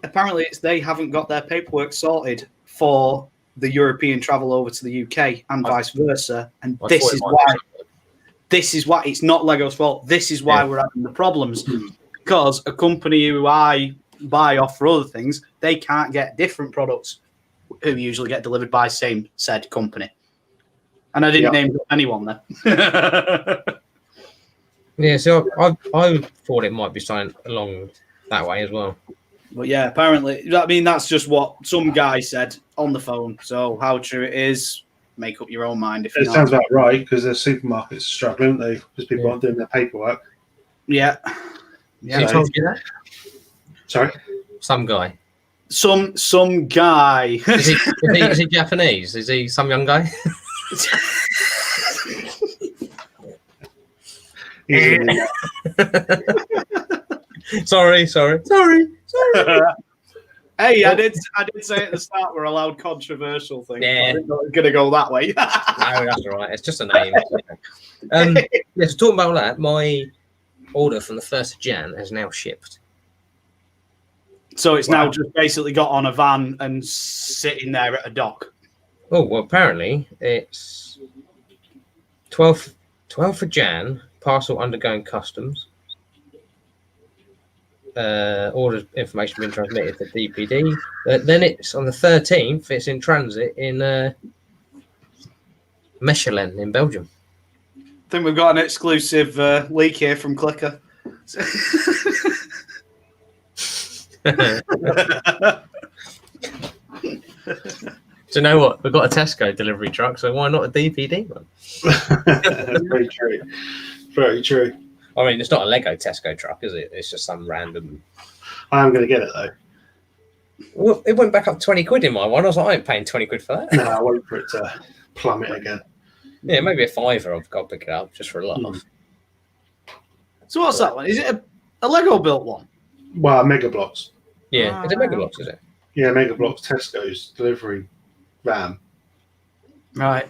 Apparently, they haven't got their paperwork sorted for the European travel over to the UK and vice versa, and this is why it's not Lego's fault. This is why we're having the problems, because a company who I buy off for other things, they can't get different products who usually get delivered by said company. And I didn't name anyone there. Yeah, so I thought it might be something along that way as well. But yeah, apparently, I mean, that's just what some guy said on the phone. So how true it is, make up your own mind. If it sounds about right, because the supermarkets are struggling, aren't they? Because people aren't doing their paperwork. Yeah. Who told you that? Sorry? Some guy. Some guy. Is he Japanese? Is he some young guy? Sorry. Hey, I did say at the start we're allowed controversial things. Yeah. I didn't know it was going to go that way. No, that's all right. It's just a name. So talking about that, my order from the 1st of Jan has now shipped. So it's now just basically got on a van and sitting there at a dock. Oh, well, apparently it's 12th of Jan, parcel undergoing customs. Order information being transmitted to DPD. Then it's on the 13th, it's in transit in Mechelen in Belgium. I think we've got an exclusive leak here from Clicker. Do you know what? We've got a Tesco delivery truck, so why not a DPD one? Very true. Very true. I mean, it's not a Lego Tesco truck, is it? It's just some random. I am going to get it though. Well, it went back up 20 quid in my one. I was like, I ain't paying 20 quid for that. No, I wait for it to plummet again. Yeah, maybe a fiver. I've got to pick it up just for a laugh. So what's that one? Is it a Lego built one? Well, Mega Blocks. Yeah, it's a Mega Blocks, is it? Yeah, Mega Blocks, Tesco's delivery van. Right.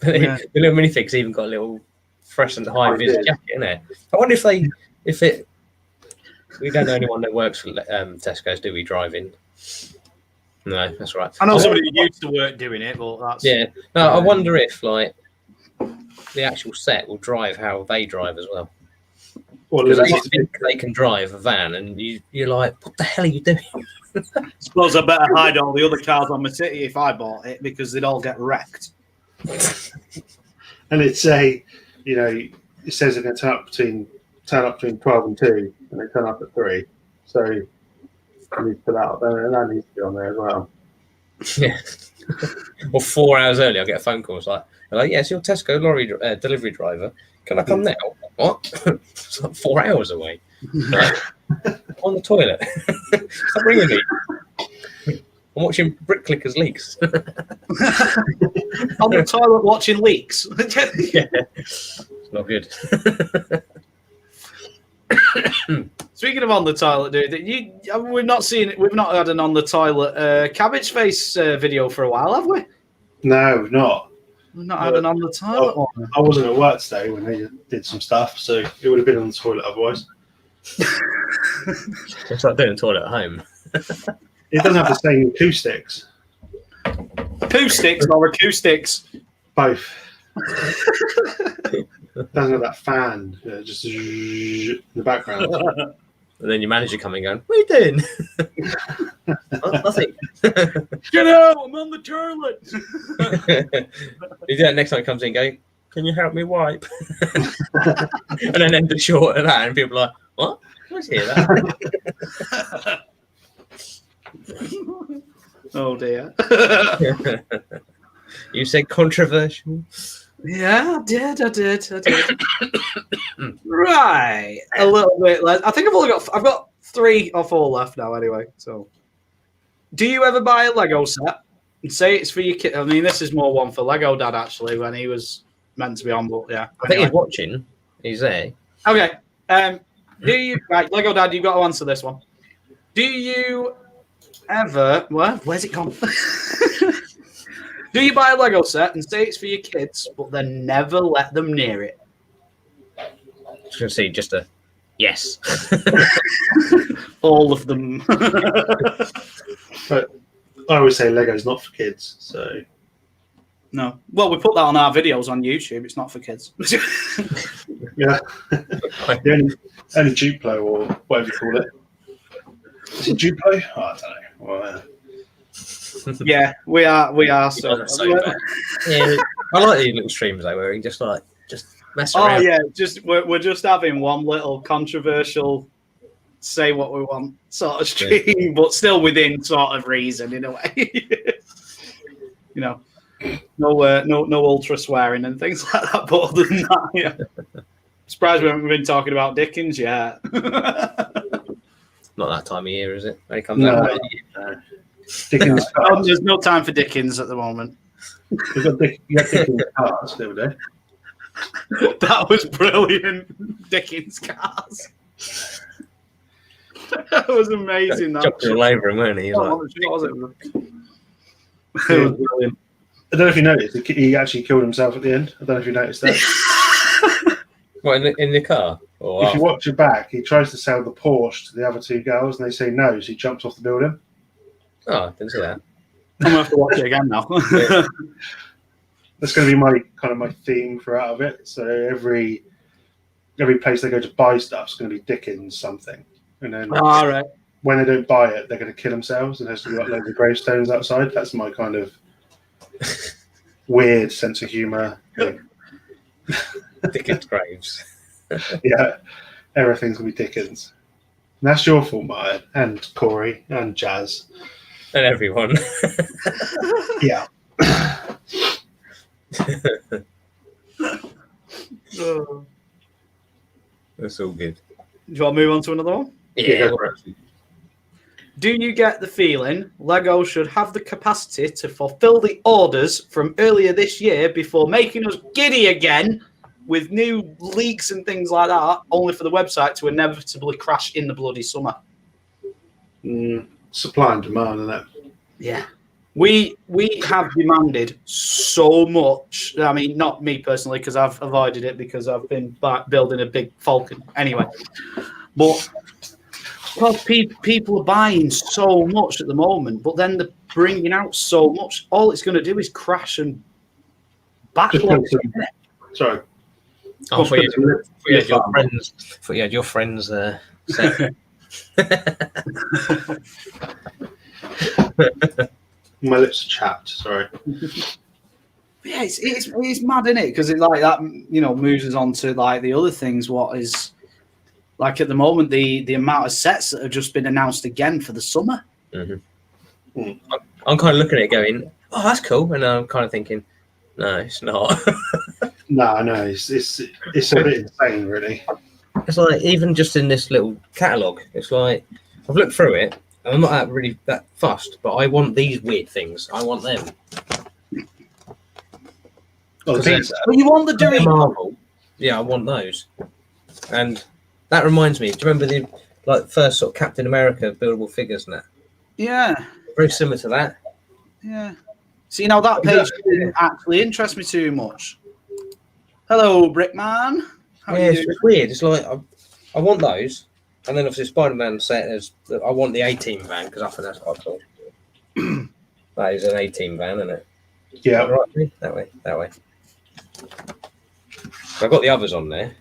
The little minifigs even got a little fresh and high vis jacket in there. I wonder if we don't know anyone that works for Tesco's, do we? Driving? No, that's right. I know somebody who used to work doing it, but that's No, I wonder if like the actual set will drive how they drive as well. Because they can drive a van, and you're like, what the hell are you doing? I suppose I better hide all the other cars on my city if I bought it, because they'd all get wrecked. And it's it says they're going to turn up between 12 and 2, and they turn up at 3. So you need to put that up there, and that needs to be on there as well. Yeah. Or 4 hours early, I'll get a phone call. It's like, yes, your Tesco lorry delivery driver. Can I come now? What? It's like 4 hours away. On the toilet. Stop ringing me. I'm watching Brick Clickers leaks. On the toilet watching leaks. Yeah. It's not good. Speaking of on the toilet, dude, we've not had an on the toilet Cabbage face video for a while, have we? No, we've not. We've not had an on the toilet one. I wasn't at work today when they did some stuff, so it would have been on the toilet otherwise. It's like doing a toilet at home. It doesn't have the same acoustics. Poo sticks or acoustics? Both. It doesn't have that fan just in the background. And then your manager coming going, what are you doing? Nothing. Get out, I'm on the toilet. You do that next time he comes in going, can you help me wipe? And then end it short of that, and people are like, what? Let's hear that. Oh dear. You said controversial. Yeah, I did. Right, a little bit less. I think I've got 3 or 4 left now. Anyway, so do you ever buy a Lego set and say it's for your kid? I mean, this is more one for Lego Dad actually when he was meant to be on, but yeah, I think he's watching. He's there. Okay. Do you right, Lego Dad? You've got to answer this one. Do you ever? Where's it gone? Do you buy a Lego set and say it's for your kids, but then never let them near it? I was going to say just a yes. All of them. But I always say Lego's not for kids, so no. Well, we put that on our videos on YouTube. It's not for kids. yeah. The only Duplo or whatever you call it. Is it Duplo? Oh, I don't know. Well, yeah, we are. So bad. Yeah, I like these little streams though, where you just mess around. Oh yeah, we're just having one little controversial, say what we want sort of stream, but still within sort of reason in a way. You know, no ultra swearing and things like that. But other than that, yeah. Surprised we haven't been talking about Dickens yet. Not that time of year, is it? When it comes out. Dickens. There's no time for Dickens at the moment. You got Dickens cars the other day. That was brilliant. Dickens cars. That was amazing. That jumped all over him, weren't he? What was it? It was brilliant. I don't know if you noticed, he actually killed himself at the end. I don't know if you noticed that. What, in the car? If you watch it back, he tries to sell the Porsche to the other 2 girls, and they say no, so he jumps off the building. Oh, I didn't see that. I'm gonna have to watch it again now. That's going to be my theme throughout of it. So every place they go to buy stuff is going to be Dickens something, and then all right. When they don't buy it, they're going to kill themselves, and there's going to be loads of gravestones outside. That's my kind of weird sense of humour. Dickens graves. Yeah, everything's going to be Dickens. And that's your fault, Martin, and Corey, and Jazz. And everyone. Yeah. That's all good. Do you want to move on to another one? Yeah. Do you get the feeling Lego should have the capacity to fulfill the orders from earlier this year before making us giddy again with new leaks and things like that, only for the website to inevitably crash in the bloody summer? Supply and demand, isn't it? Yeah. We have demanded so much. I mean, not me personally, because I've avoided it because I've been building a big Falcon anyway. But because people are buying so much at the moment, but then they're bringing out so much, all it's going to do is crash and backlog. Sorry. Oh, for you had your friends set. My lips are chapped, sorry. Yeah, it's mad, isn't it? Because it like that, moves us on to like the other things. What is like at the moment the amount of sets that have just been announced again for the summer. Mm-hmm. I'm kind of looking at it going, oh, that's cool, and I'm kind of thinking, no, it's not. No, it's a bit insane, really. It's like even just in this little catalogue, it's like I've looked through it, and I'm not really that fussed, but I want these weird things. I want them. Well, you want the Doritos? Marvel. Yeah, I want those. And that reminds me. Do you remember the first sort of Captain America buildable figures and that? Yeah. Very similar to that. Yeah. See, now that page didn't actually interest me too much. Hello, Brickman. It's weird. It's like I want those, and then obviously Spider-Man set as I want the 18 van because I think that's quite cool. That is an 18 van, isn't it? Yeah. Right, that way. I've got the others on there.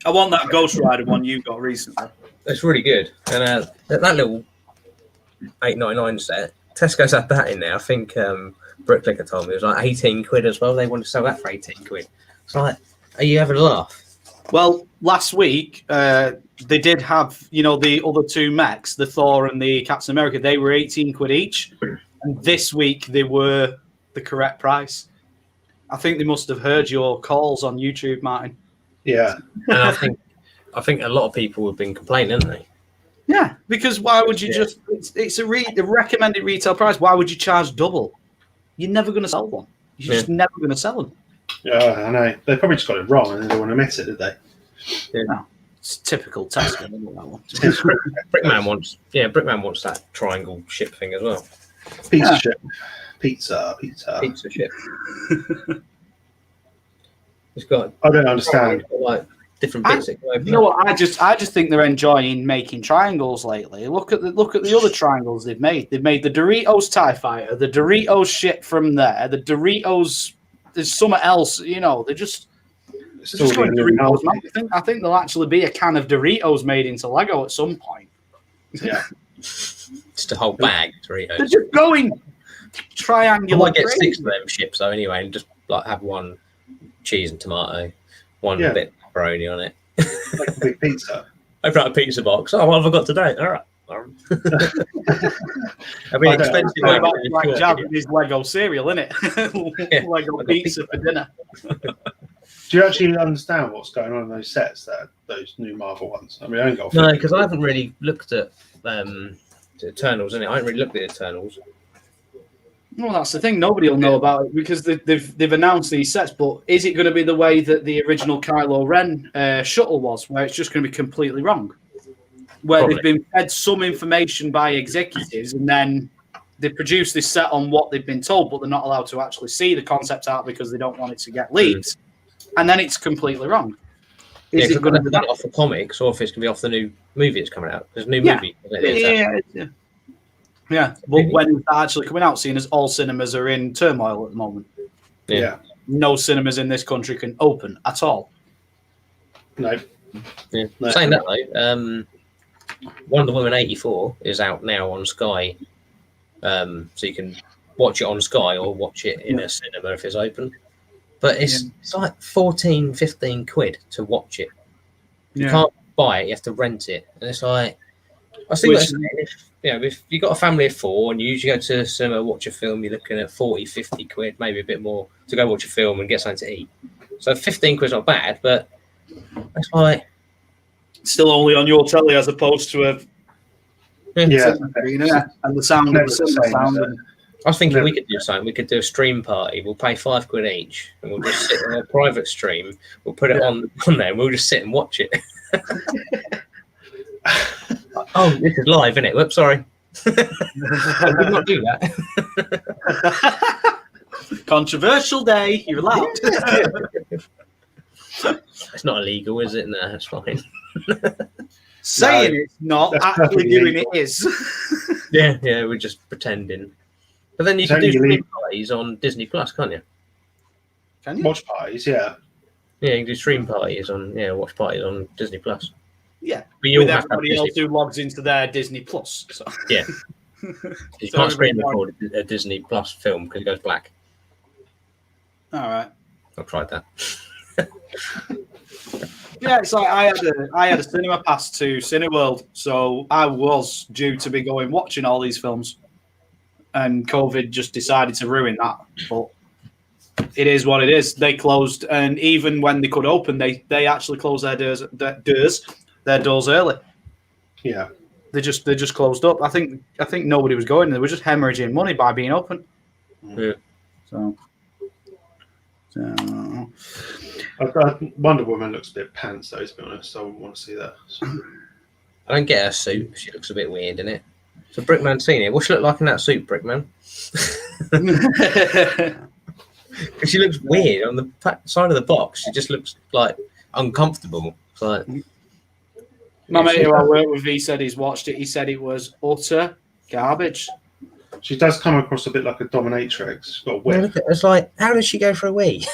I want that Ghost Rider one you got recently. It's really good, and that little £8.99 set. Tesco's had that in there. I think Bricklicker told me it was like 18 quid as well. They want to sell that for 18 quid. It's like, are you having a laugh? Well, last week they did have, the other two mechs, the Thor and the Captain America. They were 18 quid each, and this week they were the correct price. I think they must have heard your calls on YouTube, Martin. Yeah, and I think a lot of people have been complaining, haven't they? Yeah, because why would you just? It's a recommended retail price. Why would you charge double? You're never going to sell one. You're just never going to sell them. Yeah, I know. They probably just got it wrong and they don't want to admit it, did they? Yeah. No, it's typical Tesco. That one. Brickman wants that triangle ship thing as well. Pizza ship. Pizza ship. It's got. I don't understand. Like different bits. You know what? I just think they're enjoying making triangles lately. Look at the other triangles they've made. They've made the Doritos TIE Fighter, the Doritos ship from there, the Doritos. There's something else. They're just going Doritos. I think there'll actually be a can of Doritos made into Lego at some point. Yeah, just a whole bag of Doritos. They're just going triangular. I might get 6 of them ships though, anyway, and just like have one cheese and tomato, one bit of pepperoni on it. Like a big pizza. I've got a pizza box. Oh, what have I got today? All right. I mean, expensive. Like Jab with his Lego cereal, innit? Lego pizza for dinner. Do you actually understand what's going on in those sets, those new Marvel ones? I mean, I ain't got. No, because I haven't really looked at the Eternals, innit? I haven't really looked at the Eternals. Well, that's the thing. Nobody will know about it because they've announced these sets. But is it going to be the way that the original Kylo Ren shuttle was, where it's just going to be completely wrong? Where They've been fed some information by executives, and then they produce this set on what they've been told, but they're not allowed to actually see the concept art because they don't want it to get leaked, and then it's completely wrong. Is it going to be off the comics, or if it's going to be off the new movie that's coming out? There's a new movie. Yeah. But when it's actually coming out, seeing as all cinemas are in turmoil at the moment. Yeah. No cinemas in this country can open at all. No. Yeah. No. Saying that though, Wonder Woman 84 is out now on Sky, so you can watch it on Sky or watch it in a cinema if it's open. But it's like 14, 15 quid to watch it. You can't buy it; you have to rent it, and it's like I think if you got a family of 4 and you usually go to the cinema watch a film, you're looking at 40, 50 quid, maybe a bit more to go watch a film and get something to eat. So 15 quid's not bad, but that's like. Still only on your telly as opposed to a and the sound. I was thinking we could do something. We could do a stream party. We'll pay £5 each, and we'll just sit in a private stream. We'll put it on there, and we'll just sit and watch it. Oh, this is live, isn't it? Whoops, sorry. I would not do that. Controversial day. You're allowed. It's not illegal, is it? No, that's fine. Saying it's not, actually doing it is. Yeah, we're just pretending. But then you can do stream parties on Disney Plus, can't you? Can you? Watch parties, yeah. Yeah, you can do stream parties on watch parties on Disney Plus. Yeah, but you with everybody else who logs into their Disney Plus. So. Yeah, you can't screen record a Disney Plus film because it goes black. All right. I've tried that. Yeah, it's like I had a cinema pass to Cineworld, so I was due to be going watching all these films, and COVID just decided to ruin that. But it is what it is. They closed, and even when they could open, they actually closed their doors early. Yeah, They just closed up. I think nobody was going. They were just hemorrhaging money by being open. Yeah. So. Wonder Woman looks a bit pants, though, to be honest. So I wouldn't want to see that. So. I don't get her suit. She looks a bit weird, doesn't it? So Brickman's seen it. What's she look like in that suit, Brickman? She looks weird on the side of the box. She just looks like uncomfortable. It's like, my mate who I work with, he said he's watched it. He said it was utter garbage. She does come across a bit like a dominatrix. She's got a whip. It's like, how does she go for a wee?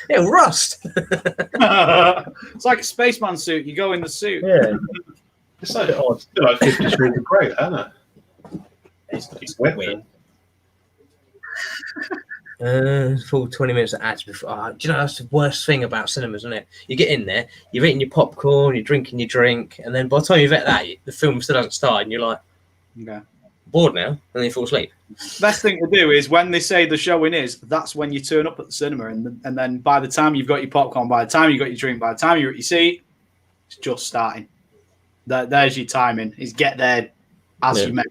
It'll rust. It's like a spaceman suit. You go in the suit. Yeah. It's like, it's like 50 Shades of Grey, isn't it? It's weird. Full 20 minutes of ads before. Do you know that's the worst thing about cinemas, isn't it? You get in there, you're eating your popcorn, you're drinking your drink, and then by the time you've had that, the film still hasn't started, and you're like, okay, bored now, and then you fall asleep. Best thing to do is when they say the showing is, that's when you turn up at the cinema, and then by the time you've got your popcorn, by the time you've got your drink, by the time you're at your seat, it's just starting. There's your timing. Is get there as you meant.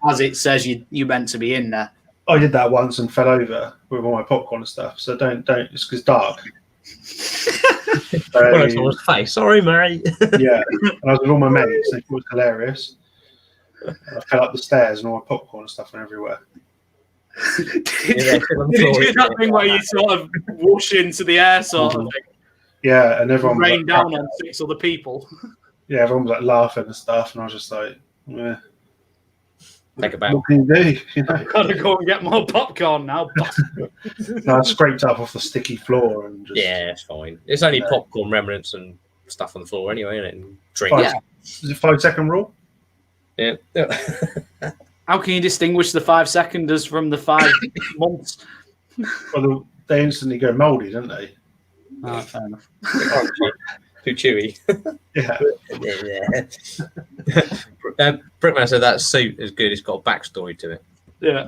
As it says you meant to be in there. I did that once and fell over with all my popcorn and stuff. So don't. It's because it's dark. Well, someone's face. Sorry, mate. Yeah, and I was with all my mates. They thought it was hilarious. I fell up the stairs and all my popcorn and stuff went everywhere. Did you do that thing where you sort of whoosh into the air, sort of thing? Yeah, and everyone rained down on 6 other people. Yeah, everyone was like laughing and stuff, and I was just like, eh. Take a back. What can you do? You know? I've got to go and get more popcorn now. No, I scraped up off the sticky floor and just. Yeah, it's fine. It's only popcorn remnants and stuff on the floor anyway, isn't it? And drink. Is it 5-second rule? Yeah. How can you distinguish the 5-seconders from the 5 months? Well, they instantly go mouldy, don't they? Oh, fair enough. Too chewy. Yeah. Brickman said that suit is good. It's got a backstory to it. Yeah.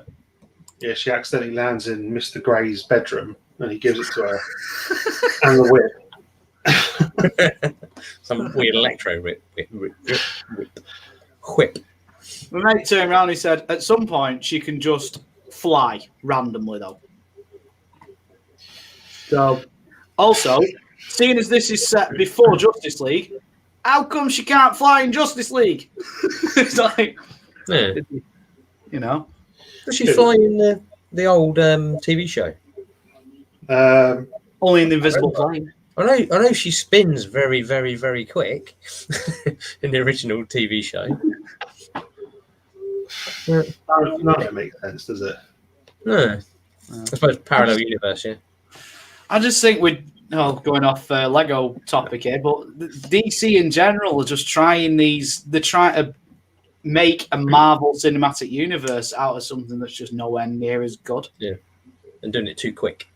Yeah, she accidentally lands in Mr. Gray's bedroom and he gives it to her. And the whip. Some weird electro whip. My mate turned around and he said, at some point, she can just fly randomly, though. So, also, seeing as this is set before Justice League, how come she can't fly in Justice League? It's like, you know. Does she fly in the old TV show? Only in the Invisible Plane. I know she spins very, very, very quick in the original TV show. None of it makes sense, does it? No. I suppose parallel universe, yeah. I just think going off Lego topic here, but DC in general are just trying they're trying to make a Marvel Cinematic Universe out of something that's just nowhere near as good. Yeah. And doing it too quick.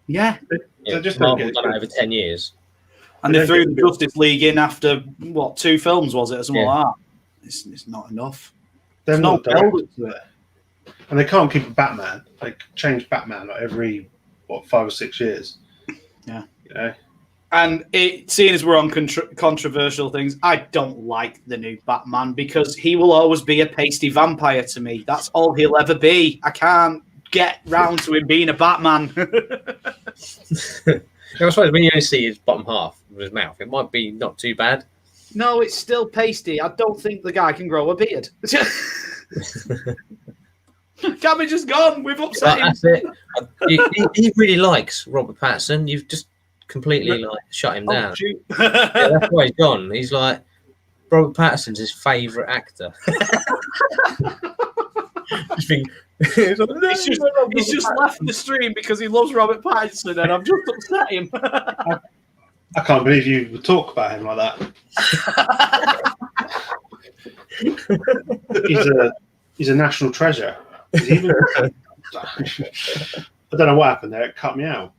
Yeah. They just Marvel's done it over 10 years. And they threw the Justice League in after, 2 films, was it? Or something like that. It's not enough. There's no build to it. And they can't keep Batman. They change Batman like every 5 or 6 years. Yeah. You know? And seeing as we're on controversial things, I don't like the new Batman because he will always be a pasty vampire to me. That's all he'll ever be. I can't get round to him being a Batman. I suppose when you only see his bottom half of his mouth, it might be not too bad. No, it's still pasty. I don't think the guy can grow a beard. Cabbage is gone. We've upset him. That's it. He really likes Robert Pattinson. You've just completely shut him down. That's why he's gone. He's like, Robert Pattinson's his favourite actor. He's just left the stream because he loves Robert Pattinson, and I've just upset him. I can't believe you would talk about him like that. He's a national treasure. I don't know what happened there. It cut me out.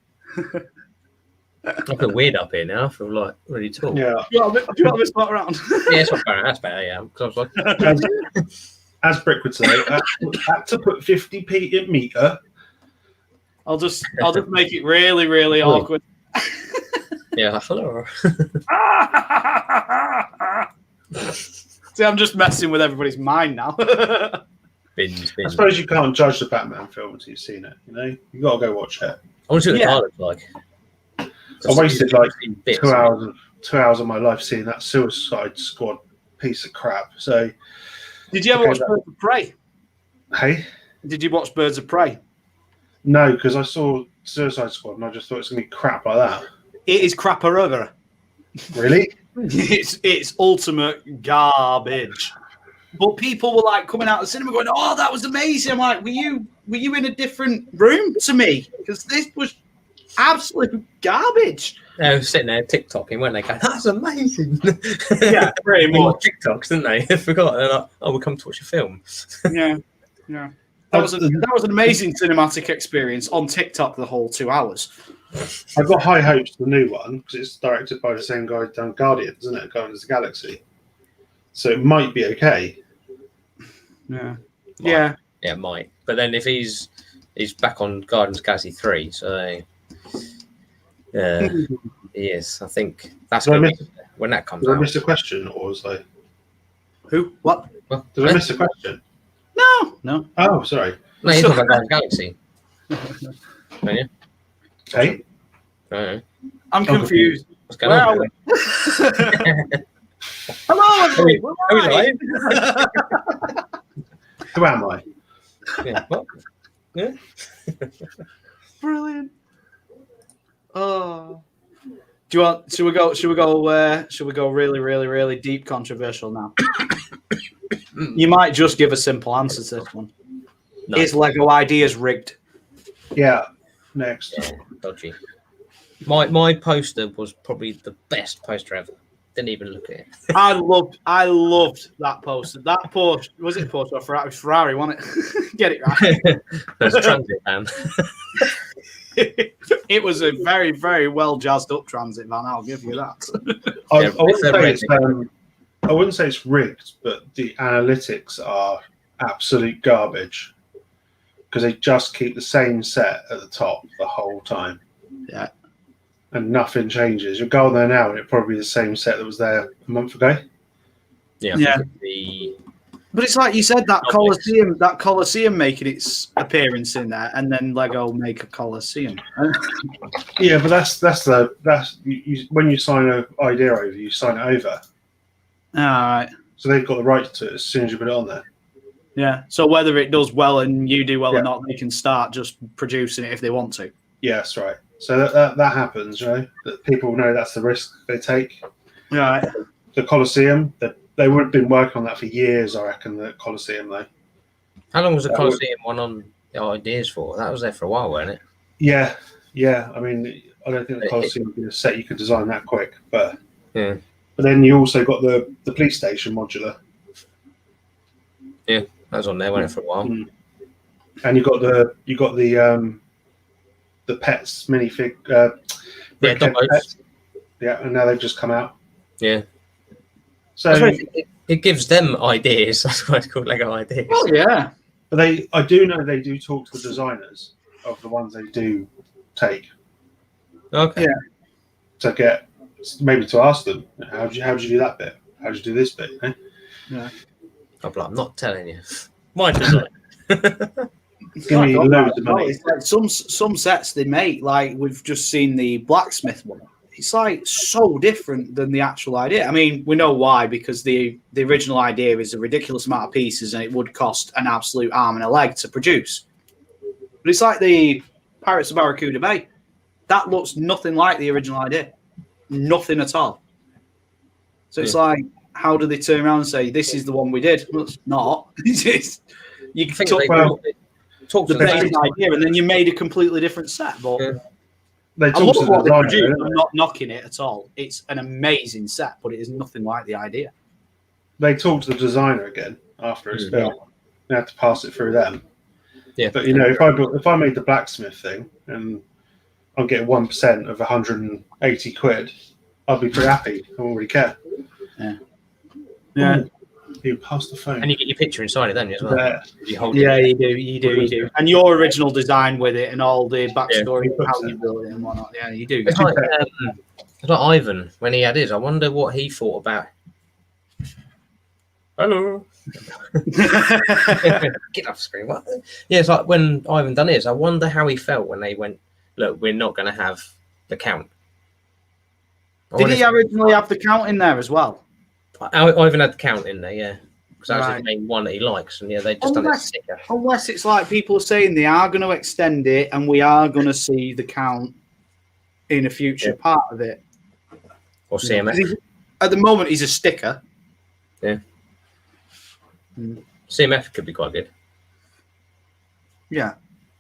I feel weird up here now. I feel like really tall. Yeah. Do you want me to spot around? Yeah, it's not fair. That's better. Yeah, because I was like, As Brick would say, had to put 50p in meter. I'll just make it really, really awkward. yeah, hello. See, I'm just messing with everybody's mind now. Bins. I suppose you can't judge the Batman film until you've seen it. You know, you got to go watch it. I want to see what the car looks like. I wasted like 2 hours of my life seeing that Suicide Squad piece of crap. So, did you ever watch Birds of Prey? Hey, did you watch Birds of Prey? No, because I saw Suicide Squad and I just thought it's gonna be crap like that. It is crapper. Really? It's ultimate garbage. But people were like coming out of the cinema going, "Oh, that was amazing!" I'm like, "Were you in a different room to me? Because this was absolute garbage." They were sitting there TikToking, weren't they? Going, "That's amazing." Yeah, pretty much. TikToks, didn't they? I forgot. They're like, "Oh, we'll come to watch a film." Yeah. That was an amazing cinematic experience on TikTok the whole 2 hours. I've got high hopes for the new one because it's directed by the same guy who's done Guardians, isn't it? Guardians of the Galaxy. So it might be okay. Yeah. Yeah, it might. But then if he's back on Guardians of the Galaxy 3, so he is. I think that's going to be when that comes out. Did I miss a question, or was I? Who? What? Did I miss a question? No. Oh, sorry. No, you're talking about Guardians of the Galaxy. Are you? Hey? I'm confused. What's going on? Hello, everybody. Who am I? Yeah. What? Yeah. Brilliant. Oh. Do you want? Should we go? Should we go really, really, really deep controversial now? You might just give a simple answer to this one. No. Is Lego Ideas rigged? Yeah. Next. Yeah, dodgy. My poster was probably the best poster ever. Didn't even look at it. I loved that poster. That Porsche, was it Porsche or Ferrari? It was Ferrari, wasn't it? Get it right. There's a transit van. It was a very, very well jazzed up transit van. I'll give you that. I wouldn't say it's rigged, but the analytics are absolute garbage because they just keep the same set at the top the whole time. Yeah. And nothing changes. You'll go on there now and it'll probably be the same set that was there a month ago. Yeah. But it's like you said, that Colosseum making its appearance in there, and then Lego make a Colosseum. Yeah, but that's when you sign an idea over, you sign it over. All right. So they've got the right to it as soon as you put it on there. Yeah. So whether it does well and you do well or not, they can start just producing it if they want to. Yeah, that's right. So that happens, you know, that people know that's the risk they take. Right. The Colosseum, they would have been working on that for years, I reckon, the Colosseum, though. How long was the Colosseum one on the ideas for? That was there for a while, wasn't it? Yeah. I mean, I don't think the Colosseum would be a set you could design that quick, but yeah. But then you also got the police station modular. Yeah, that was on there, wasn't it, for a while? Mm. And you got the pets minifig. Pets. Yeah, and now they've just come out. Yeah. So it gives them ideas. That's why it's called Lego Ideas. Oh yeah. But I do know they do talk to the designers of the ones they do take. Okay. Yeah. To get maybe to ask them how'd you do that bit? How'd you do this bit? Eh? Yeah. I'm not telling you. My design. Give me loads of money. It's like some sets they make, like we've just seen the blacksmith one. It's like so different than the actual idea. I mean, we know why, because the original idea is a ridiculous amount of pieces and it would cost an absolute arm and a leg to produce. But it's like the Pirates of Barracuda Bay. That looks nothing like the original idea. Nothing at all. So it's like, how do they turn around and say, this is the one we did? Well, it's not. You can talk to the basic idea and then you made a completely different set. But I love what they produce. I'm not knocking it at all. It's an amazing set, but it is nothing like the idea. They talk to the designer again after it's built. They have to pass it through them. Yeah. But if I made the blacksmith thing and I'm getting 1% of 180 quid, I'd be pretty happy. I wouldn't really care. Yeah. Ooh, you pass the phone. And you get your picture inside it, don't you, as well? Yeah. You hold Yeah, it. you do. And your original design with it and all the backstory, Yeah. how you build it and whatnot. Yeah, you do. It's like Ivan, when he had his. I wonder what he thought about. Hello. Get off screen. What? Yeah, it's like when Ivan done his. I wonder how he felt when they went, look, we're not going to have the count. Did he originally have the count in there as well? Ivan had the count in there, yeah. Because that was Right. his main one that he likes. And yeah, they just done it sticker. Unless it's like people are saying they are going to extend it and we are going to see the count in a future part of it. Or CMF. At the moment, he's a sticker. Yeah. CMF could be quite good. Yeah.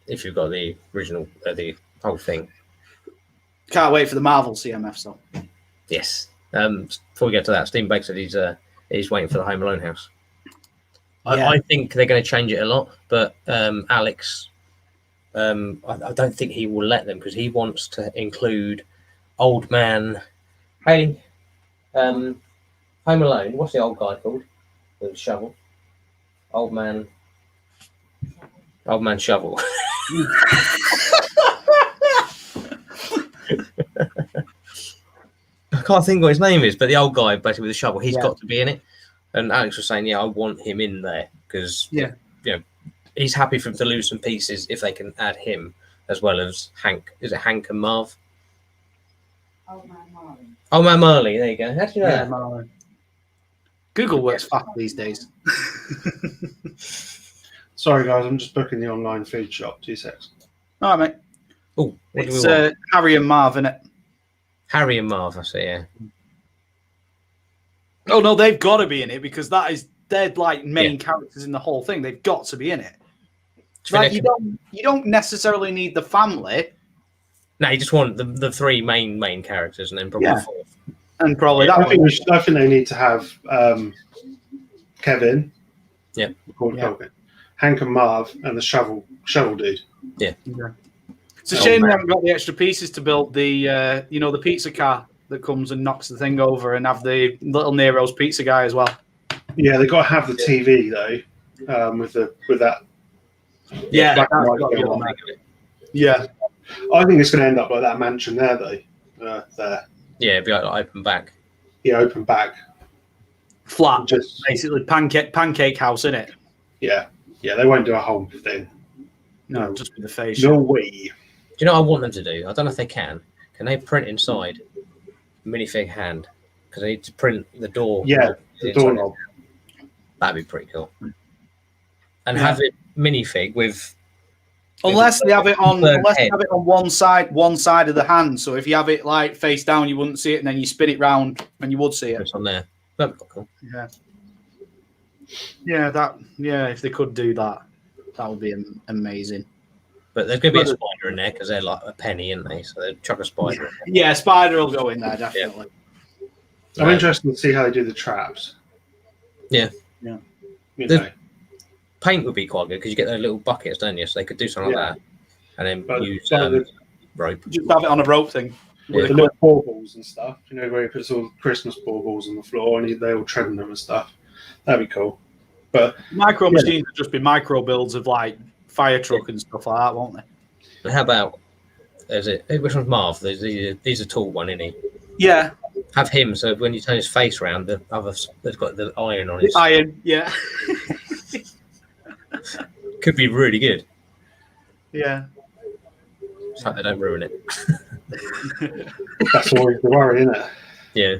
If you've got the original, the whole thing. Can't wait for the Marvel CMF though. Yes. Before we get to that, Stephen Baker said he's waiting for the Home Alone house. Yeah. I think they're going to change it a lot, but Alex, I don't think he will let them because he wants to include Old Man. Hey, Home Alone. What's the old guy called? With a shovel. Old Man Shovel. I can't think what his name is, but the old guy basically with the shovel, he's got to be in it. And Alex was saying, I want him in there because he's happy for him to lose some pieces if they can add him as well as Hank. Is it Hank and Marv? Old Man Marley. Oh, man, Marley. There you go. How do you know that? Marley. Google works fast these days. Sorry, guys, I'm just booking the online food shop. 2 seconds. All right, mate. Oh, what do we It's want? Harry and Marv, innit? Harry and Marv, I say, yeah. Oh no, they've got to be in it because they're like main characters in the whole thing. They've got to be in it. Like you don't necessarily need the family. No, you just want the three main characters and then probably four. And probably I that. think they need to have Kevin. Yeah. Kevin, Hank and Marv, and the shovel dude. Yeah. It's a shame they haven't got the extra pieces to build the the pizza car that comes and knocks the thing over and have the little Nero's pizza guy as well. Yeah, they've got to have the TV though, with that. Yeah, black and white going on. Yeah. I think it's going to end up like that mansion there though. There. Yeah, it'd be like open back. Yeah, open back. Flat, Just basically pancake house, in it. Yeah, they won't do a whole thing. No, just with the face. No way. Do you know what I want them to do? I don't know if they can. Can they print inside minifig hand? Because they need to print the door. Yeah, the doorknob. That'd be pretty cool. And have it minifig with. Unless they have it on one side of the hand. So if you have it like face down, you wouldn't see it, and then you spin it round, and you would see it. It's on there. That'd be cool. Yeah. If they could do that, that would be amazing. But there's going to be a spider in there because they're like a penny, aren't they? So they'd chuck a spider in there. Yeah, spider will go in there definitely. I'm interested to see how they do the traps. Yeah. You know. Paint would be quite good because you get those little buckets, don't you? So they could do something like that, and then use rope. Just have it on a rope thing. With the little baubles and stuff, where he puts all the Christmas baubles on the floor and they all trim them and stuff. That'd be cool. But micro machines would just be micro builds of like fire truck and stuff like that, won't they? And how about which one's Marv? He's a tall one, isn't he? Yeah. Have him so when you turn his face around, the other there's got the iron on it. Iron, yeah. Could be really good. Yeah. Just hope they don't ruin it. That's always the worry, isn't it? Yeah.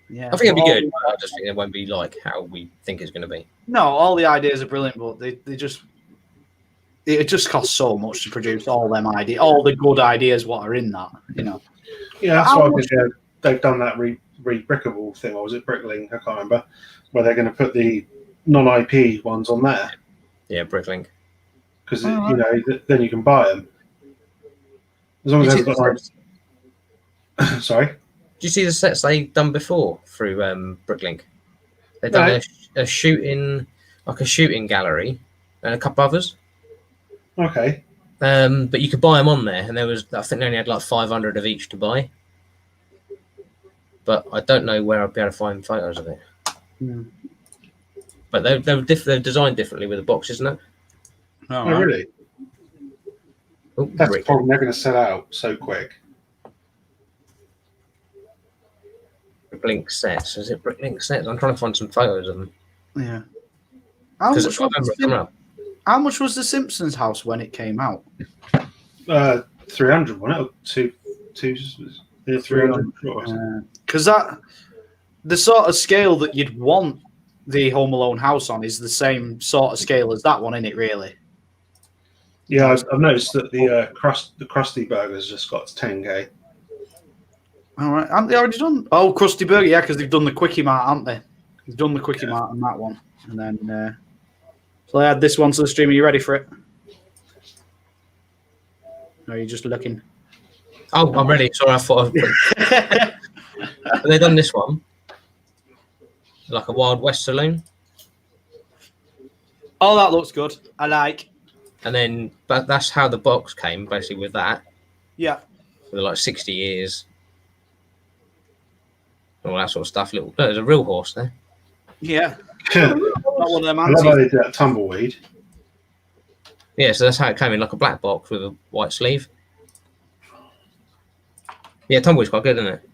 Yeah. I think it'll be good. I just think it won't be like how we think it's going to be. No, all the ideas are brilliant, but it just costs so much to produce all them ideas, all the good ideas what are in that, Yeah, that's why I think they've done that re-brickable thing, or was it Bricklink? I can't remember. Where they're going to put the non-IP ones on there. Yeah, Bricklink. Because then you can buy them. As long as they've got like. Sorry. Did you see the sets they've done before through Bricklink? They've done a shooting gallery and a couple others. Okay. But you could buy them on there, and I think they only had like 500 of each to buy. But I don't know where I'd be able to find photos of it. Mm. But they're designed differently with the box, isn't it? Oh, really? Oh, That's the brick. problem. They're going to sell out so quick. Bricklink sets. Is it Bricklink sets? I'm trying to find some photos of them. Yeah. How much was the Simpsons house when it came out? 300, wasn't it? Or 300. Because the sort of scale that you'd want the Home Alone house on is the same sort of scale as that one, isn't it? Really? Yeah, I've noticed that the Krusty Burger's just got 10K. All right, haven't they already done? Oh, Krusty Burger, yeah, because they've done the Quickie Mart, haven't they? They've done the Quickie Mart on that one, and then so I add this one to the stream. Are you ready for it? No, you're just looking. Oh, I'm ready. Sorry, I thought. Have they done this one? Like a Wild West saloon? Oh, that looks good. I like. And then, but that's how the box came, basically, with that. Yeah. For like 60 years. All that sort of stuff. Look, there's a real horse there. Yeah. Not one of them I love how they did that tumbleweed. Yeah, so that's how it came in, like a black box with a white sleeve. Yeah, tumbleweed's quite good, isn't it?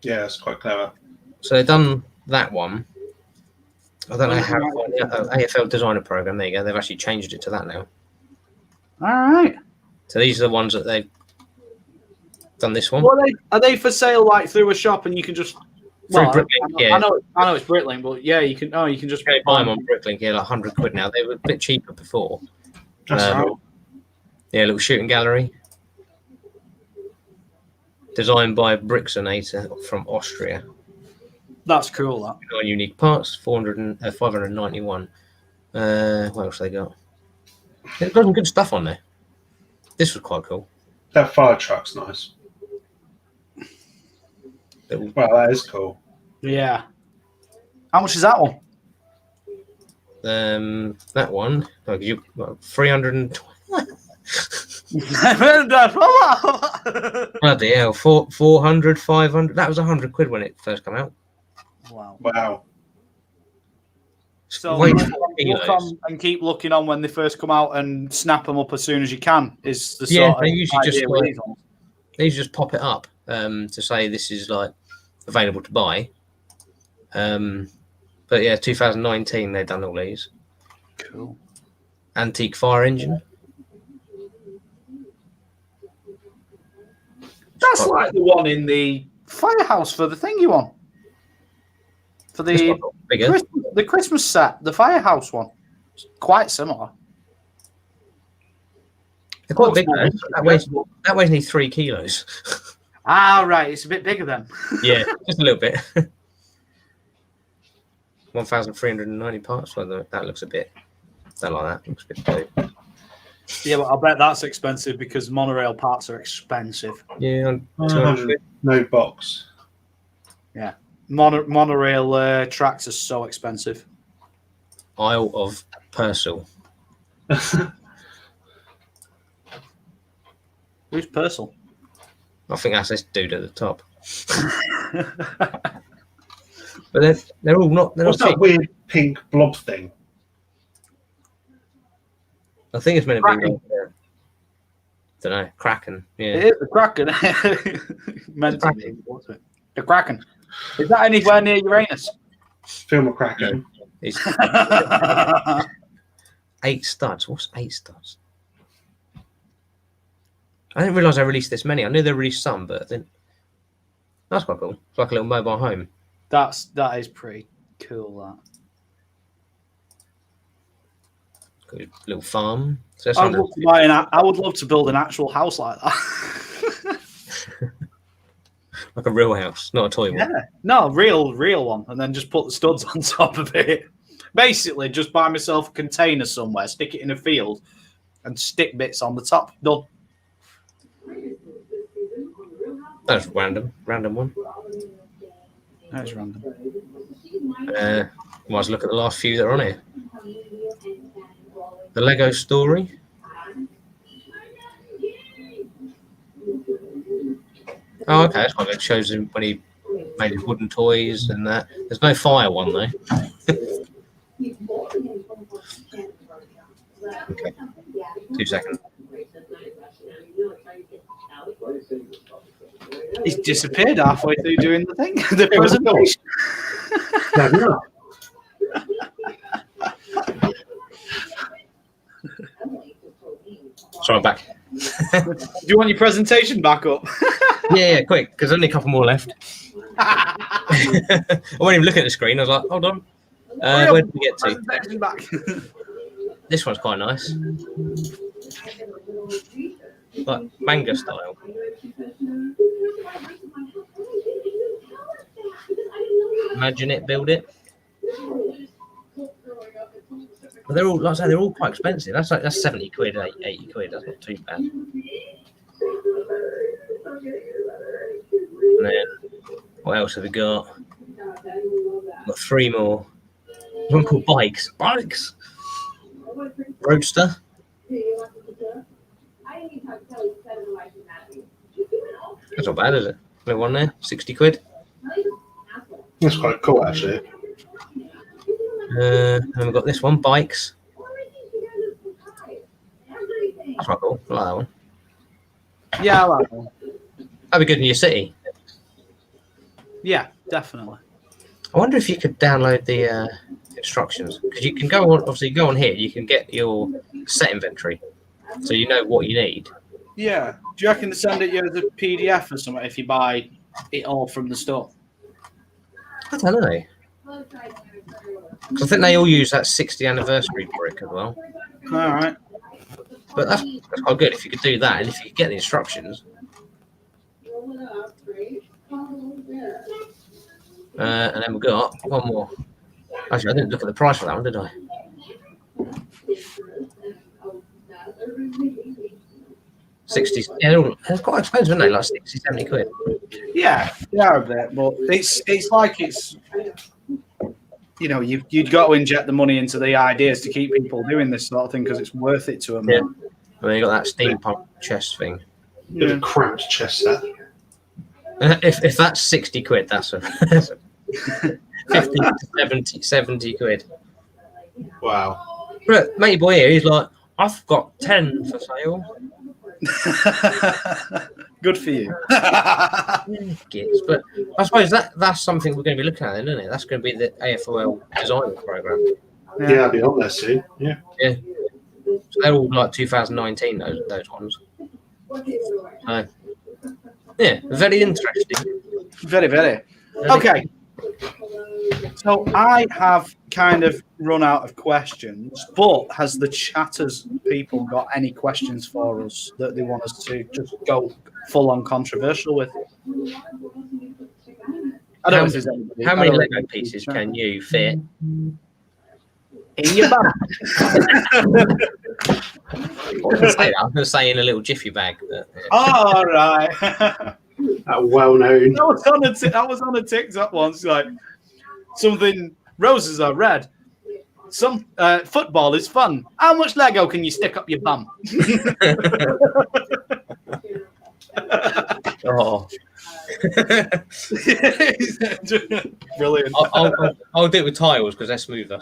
Yeah, it's quite clever. So they've done that one. I don't know how. AFL Designer Program. There you go. They've actually changed it to that now. All right. So these are the ones that they've done. This one. Well, are they for sale like through a shop and you can just? Well, I know it's Bricklink, but yeah, you can. Oh, you can just buy them on Bricklink. Yeah, like £100 now. They were a bit cheaper before. Yeah, a little shooting gallery. Designed by Bricksonator from Austria. That's cool. That. 9 unique parts, 591. What else they got? They've got some good stuff on there. This was quite cool. That fire truck's nice. Well, that is cool. Yeah. How much is that one? That one, like you 320. Bloody hell, 400, 500. That was £100 when it first came out. Wow. So look on and keep looking on when they first come out and snap them up as soon as you can. Is the sort they usually just pop it up to say this is like available to buy. But yeah, 2019 they've done all these. Cool. Antique fire engine. That's like the one in the firehouse for the thing you want. For the Christmas set, the firehouse one. It's quite similar. They're quite big though. That weighs nearly 3 kilos. Ah, right. It's a bit bigger then. Yeah, just a little bit. 1,390 parts. Well, that looks a bit. Don't like that. Looks a bit dope. Yeah, but I bet that's expensive because monorail parts are expensive. Yeah, 200. No box. Yeah, monorail tracks are so expensive. Isle of Purcell. Who's Purcell? I think that's this dude at the top. But they're all not. What's that weird pink blob thing? I think it's meant to be. Don't know. Kraken. Yeah. It is the Kraken. Meant to be. What's it? The Kraken. Is that anywhere near Uranus? Film a Kraken. Yeah. 8 studs. What's 8 studs? I didn't realise I released this many. I knew they released some, but I didn't. That's quite cool. It's like a little mobile home. That is pretty cool. Got a little farm. So I would love to build an actual house like that. Like a real house, not a toy one. No, real one, and then just put the studs on top of it. Basically, just buy myself a container somewhere, stick it in a field, and stick bits on the top. Done. That's random one. That's random. Might as well look at the last few that are on here. The Lego Story. Oh, okay, that's quite good. It shows him when he made his wooden toys and that. There's no fire one though. Okay, 2 seconds. He's disappeared halfway through doing the thing. The presentation. No. Sorry, I'm back. Do you want your presentation back up? Yeah, quick, because only a couple more left. I wasn't even looking at the screen. I was like, hold on. Where did we get to? Presentation back. This one's quite nice. Like manga style. Imagine it, build it. But they're all, like I say, they're all quite expensive. That's 70 quid, 80 quid. That's not too bad. And then what else have we got? Got 3 more. One called Bikes. Bikes. Roadster. That's not bad, is it? Little one there, 60 quid. That's quite cool, actually. And we've got this one, Bikes. That's quite cool. I like that one. Yeah, I like that. That'd be good in your city. Yeah, definitely. I wonder if you could download the instructions, because you can go on. Obviously, you go on here. You can get your set inventory, so you know what you need. Yeah. Do you reckon they send it you as a PDF or something if you buy it all from the store? I don't know. 'Cause I think they all use that 60th anniversary brick as well. All right. But that's quite good if you could do that, and if you could get the instructions. And then we've got one more. Actually, I didn't look at the price for that one, did I? $60. Yeah, they're quite expensive, aren't they? Like 60, 70 quid. Yeah, they are a bit, but it's like it's, you know, you'd got to inject the money into the ideas to keep people doing this sort of thing because it's worth it to them. Yeah. And then you got that steampunk chest thing. Bit of cramped chest set. If that's 60 quid, that's a 50 to 70 quid. Wow. But matey boy here, he's like, I've got 10 for sale. Good for you. Gits. But I suppose that's something we're going to be looking at then, isn't it? That's going to be the AFOL design program. Yeah, I'll be on there soon. Yeah. Yeah. So they're all like 2019, those ones. Yeah, very interesting. Very, very. Okay. So I have kind of run out of questions, but has the chatters people got any questions for us that they want us to just go full on controversial with? I don't know if there's anybody. How many Lego pieces can you fit in your bag? I'm going to say in a little jiffy bag. But, yeah. All right. That well-known. I was on a TikTok once, like something. Roses are red. Some football is fun. How much Lego can you stick up your bum? Oh, brilliant! I'll do it with tiles because they're smoother.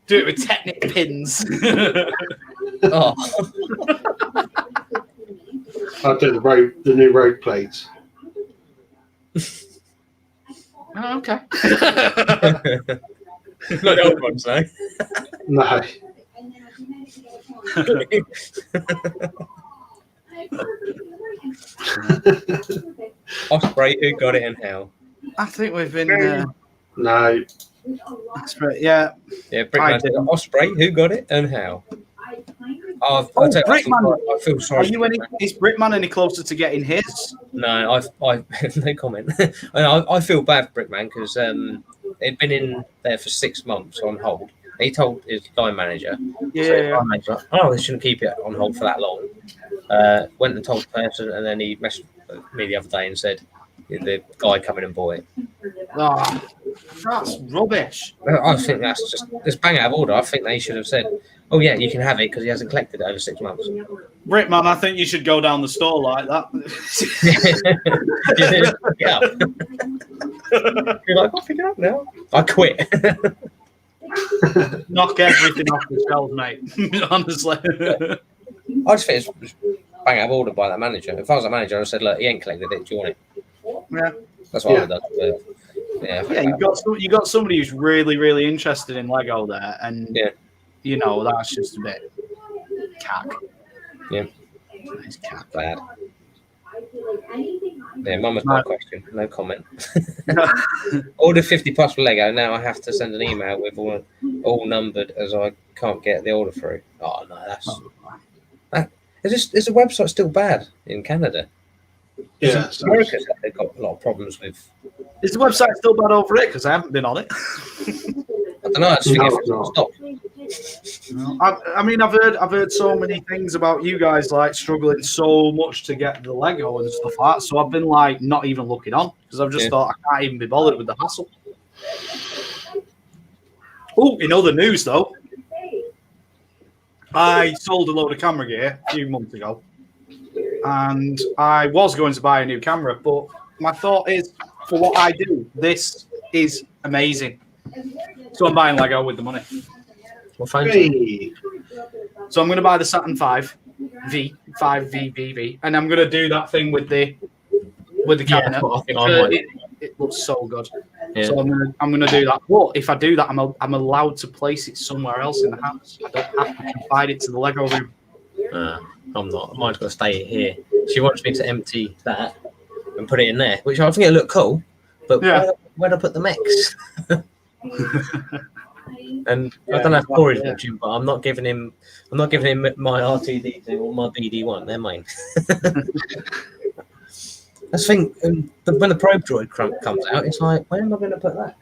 Do it with Technic pins. Oh. I'll do the new road plates. Oh, okay. Not the old ones, though. No. Osprey, who got it and how? I think we've been. No. Osprey, yeah. Yeah, Brickman said Osprey, who got it and how? I feel sorry. Is Brickman any closer to getting his? No, no comment. I feel bad for Brickman because it'd been in there for 6 months on hold. He told his line manager, line manager, oh, they shouldn't keep it on hold for that long. Went and told the person, and then he messaged me the other day and said, the guy coming and bought it. Oh, that's rubbish. I think that's bang out of order. I think they should have said, "Oh yeah, you can have it because he hasn't collected it over 6 months." Brickman, I think you should go down the store like that. Yeah. You're like, I'll pick it up now. I quit. Knock everything off the shelves, mate. Honestly. I just think it's bang out of order by that manager. If I was a manager, I'd have said, "Look, he ain't collected it. Do you want it?" Yeah. That's what I would have done. Yeah, you got somebody who's really, really interested in Lego there, and you know that's just a bit cack. Yeah, it's cack. Bad. Yeah, Mama's got a question. No comment. Order 50 plus for Lego. Now I have to send an email with all numbered as I can't get the order through. Oh no, is the website still bad in Canada? Yeah, America, they've got a lot of problems with. Is the website still bad over it? Because I haven't been on it. I don't know. I just think everything's stopped. I mean, I've heard so many things about you guys like struggling so much to get the Lego and stuff like that. So I've been like not even looking on because I've just thought I can't even be bothered with the hassle. Oh, in other news though, I sold a load of camera gear a few months ago, and I was going to buy a new camera, but my thought is, for what I do, this is amazing. So I'm buying Lego with the money. Well, thank you. So I'm going to buy the Saturn 5V, and I'm going to do that thing with the cabinet. I think it looks so good. Yeah. So I'm going to do that. But if I do that, I'm allowed to place it somewhere else in the house. I don't have to confide it to the Lego room. I'm not. Mine's got to stay here. She wants me to empty that and put it in there, which I think it'll look cool. But where do I put the mechs? And I don't have Corey's watching, but I'm not giving him my R2D2 or my BD1. They're mine. I think when the probe droid comes out, it's like, where am I going to put that?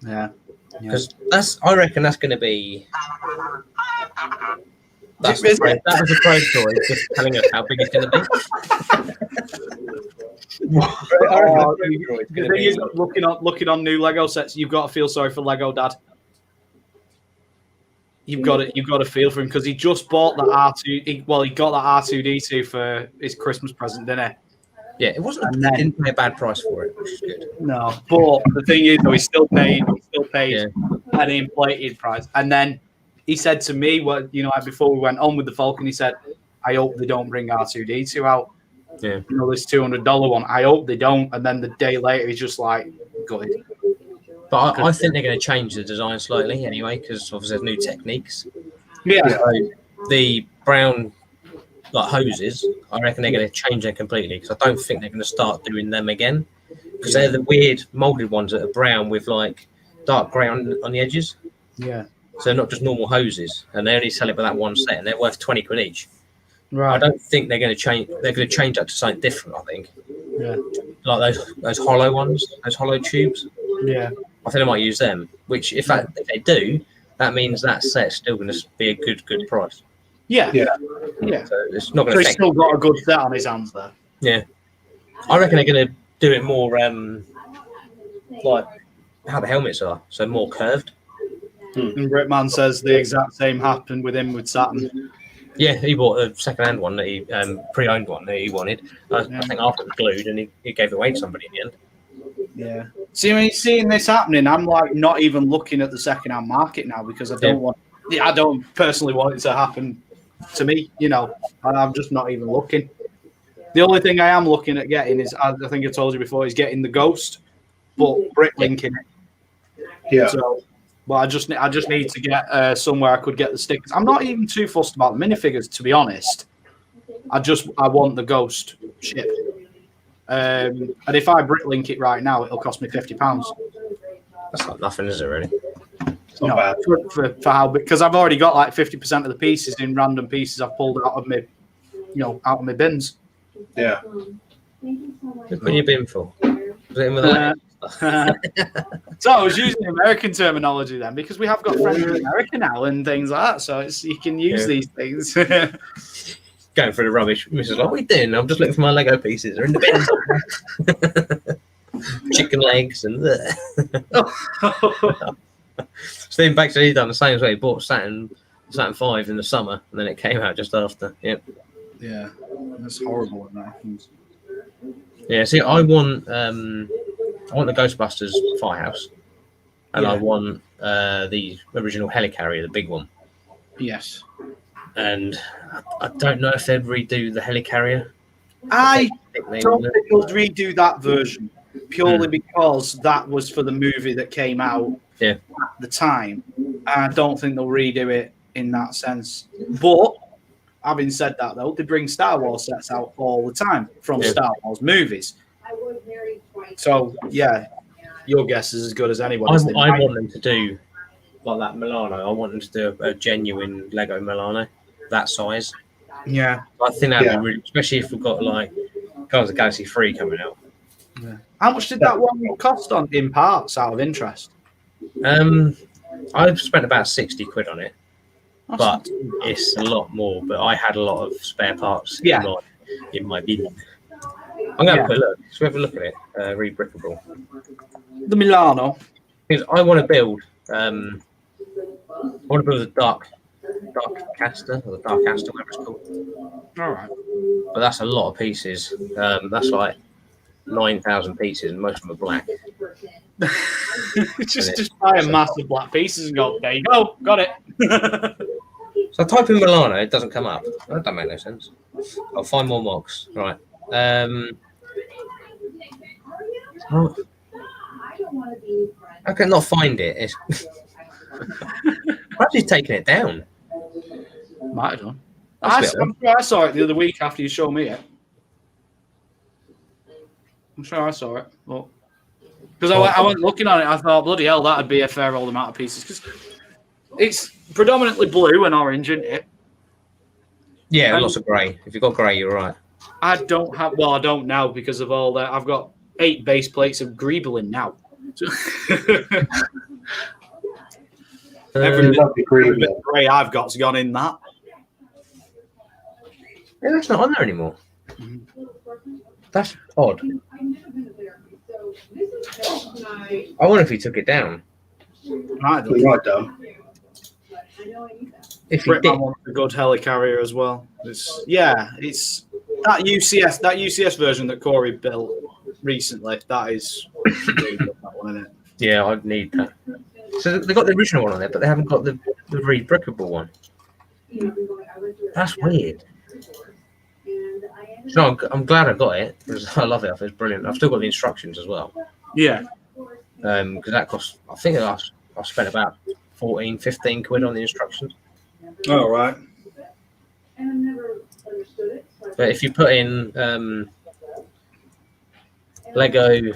Yeah, because I reckon that's going to be. That was a probe droid just telling us how big it's going to be. Looking on new Lego sets, you've got to feel sorry for Lego Dad. You've got to feel for him because he just bought that R2. He got that R2D2 for his Christmas present, didn't he? Yeah, it wasn't. Didn't pay a bad price for it, which is good. No, but the thing is, though, he still paid an inflated price. And then he said to me, before we went on with the Falcon, he said, "I hope they don't bring R2D2 out. Yeah, this $200 one. I hope they don't." And then the day later, he's just like, "Good." But I think they're going to change the design slightly anyway, because obviously there's new techniques. Yeah. So the brown hoses, I reckon they're going to change them completely, because I don't think they're going to start doing them again, because they're the weird molded ones that are brown with dark grey on the edges. Yeah. So they're not just normal hoses, and they only sell it with that one set, and they're worth 20 quid each. Right. I don't think they're going to change. They're going to change that to something different. I think. Yeah. Like those hollow ones, those hollow tubes. Yeah. I think they might use them. Which, if they do, that means that set's still going to be a good price. Yeah. Yeah. So it's not going to. So he's still got a good set on his hands there. Yeah. I reckon they're going to do it more like how the helmets are, so more curved. And Brickman says the exact same happened with him with Saturn. Yeah, he bought a second-hand one that he pre-owned one that he wanted. I think after it was glued, and he gave it away to somebody in the end. Yeah. See, when you're seeing this happening, I'm like not even looking at the second-hand market now because I don't personally want it to happen to me. And I'm just not even looking. The only thing I am looking at getting is, I think I told you before, is getting the Ghost, but bricklinking it. Yeah. So, but I just need to get somewhere I could get the stickers. I'm not even too fussed about the minifigures, to be honest. I want the Ghost chip. And if I bricklink it right now, it'll cost me £50. That's not nothing, is it? Really? It's not bad for how, because I've already got like 50% of the pieces in random pieces I've pulled out of my bins. Yeah. What are you bin for? Was it in with that? So I was using American terminology then, because we have got friends in America now and things like that. So you can use these things. going through the rubbish. Mrs. like, what are you doing? I'm just looking for my Lego pieces. They're in the bin. Chicken legs and Stephen Baxter, he done the same as well. He bought Saturn 5 in the summer, and then it came out just after. Yep. Yeah, that's horrible when that happens. Yeah, see, I want the Ghostbusters firehouse, and I want the original helicarrier, the big one. Yes. And I don't know if they'd redo the helicarrier. I don't think they'll redo that version purely because that was for the movie that came out at the time. I don't think they'll redo it in that sense. But having said that, though, they bring Star Wars sets out all the time from Star Wars movies. So, yeah, your guess is as good as anyone's. I want them to do like that Milano. I want them to do a genuine Lego Milano, that size. Yeah. I think that'd be really, especially if we've got like Guardians of the Galaxy 3 coming out. Yeah. How much did that one cost in parts out of interest? I've spent about 60 quid on it. But it's a lot more. But I had a lot of spare parts in my bin. I'm going to have a look. Let's have a look at it. Rebrickable. The Milano. Because I want to build. I want to build a dark caster, or the dark caster, whatever it's called. All right. But that's a lot of pieces. That's like 9,000 pieces, and most of them are black. just buy a massive black pieces and go, there you go, got it. So I type in Milano, it doesn't come up. That doesn't make no sense. I'll find more mocks. Right. I can not find it. Perhaps he's taking it down. Might have done. I saw it the other week after you showed me it. I'm sure I saw it. Because I went looking at it, I thought, bloody hell, that'd be a fair old amount of pieces. Because it's predominantly blue and orange, isn't it? Yeah, lots of grey. If you've got grey, you're right. I don't now because of all that. I've got 8 base plates of Greebelin now. Every bit of grey I've got's gone in that. Yeah, that's not on there anymore. That's odd. I wonder if he took it down. Right down. If he did, wants a good helicarrier as well. It's that UCS version that Corey built recently. That is really good, that one, isn't it? Yeah, I'd need that. So they've got the original one on there, but they haven't got the rebrickable one. That's weird. So I'm glad I got it because I love it. It's brilliant. I've still got the instructions as well. Yeah. Because that cost, I think I spent about 14, 15 quid on the instructions. All right. But if you put in Lego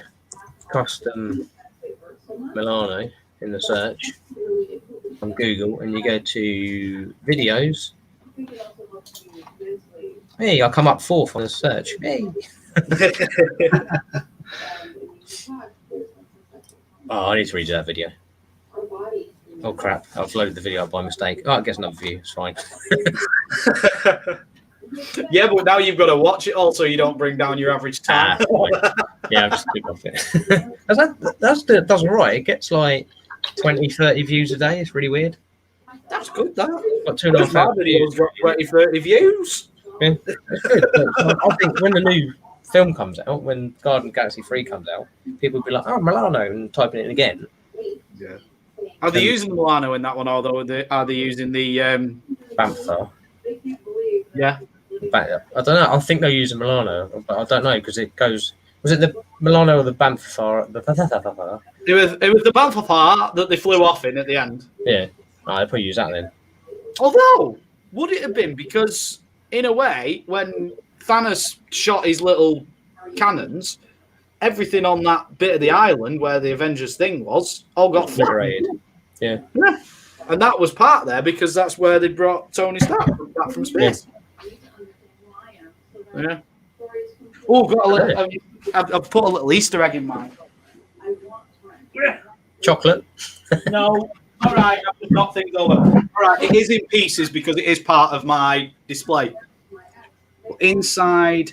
custom Milano in the search on Google and you go to videos, hey, I'll come up 4th on the search. Hey. Oh, I need to redo that video. Oh crap! I've loaded the video up by mistake. Oh, I guess another view. It's fine. Yeah, but now you've got to watch it also. You don't bring down your average time. Yeah, I'll just click off it. That's all right. It gets like 20, 30 views a day. It's really weird. That's good. That got 2.5 videos got 20, 30 views. Yeah, that's good. I think when the new film comes out, when Guardians of the Galaxy 3 comes out, people will be like, "Oh, Milano," and typing it in again. Yeah. Are they using Milano in that one, or are they using the Bamfar? Yeah. I don't know. I think they're using Milano, but I don't know because it goes. Was it the Milano or the Bamfar? It was the Bamfar that they flew off in at the end. Yeah, I'd probably use that then. Although, would it have been because, in a way, when Thanos shot his little cannons, everything on that bit of the island where the Avengers thing was all got flattened. Yeah. And that was part there because that's where they brought Tony Stark back from space. Yeah. Oh, I've put a little Easter egg in mine. Chocolate. No. All right, I've just knocked things over. All right, it is in pieces because it is part of my display. inside,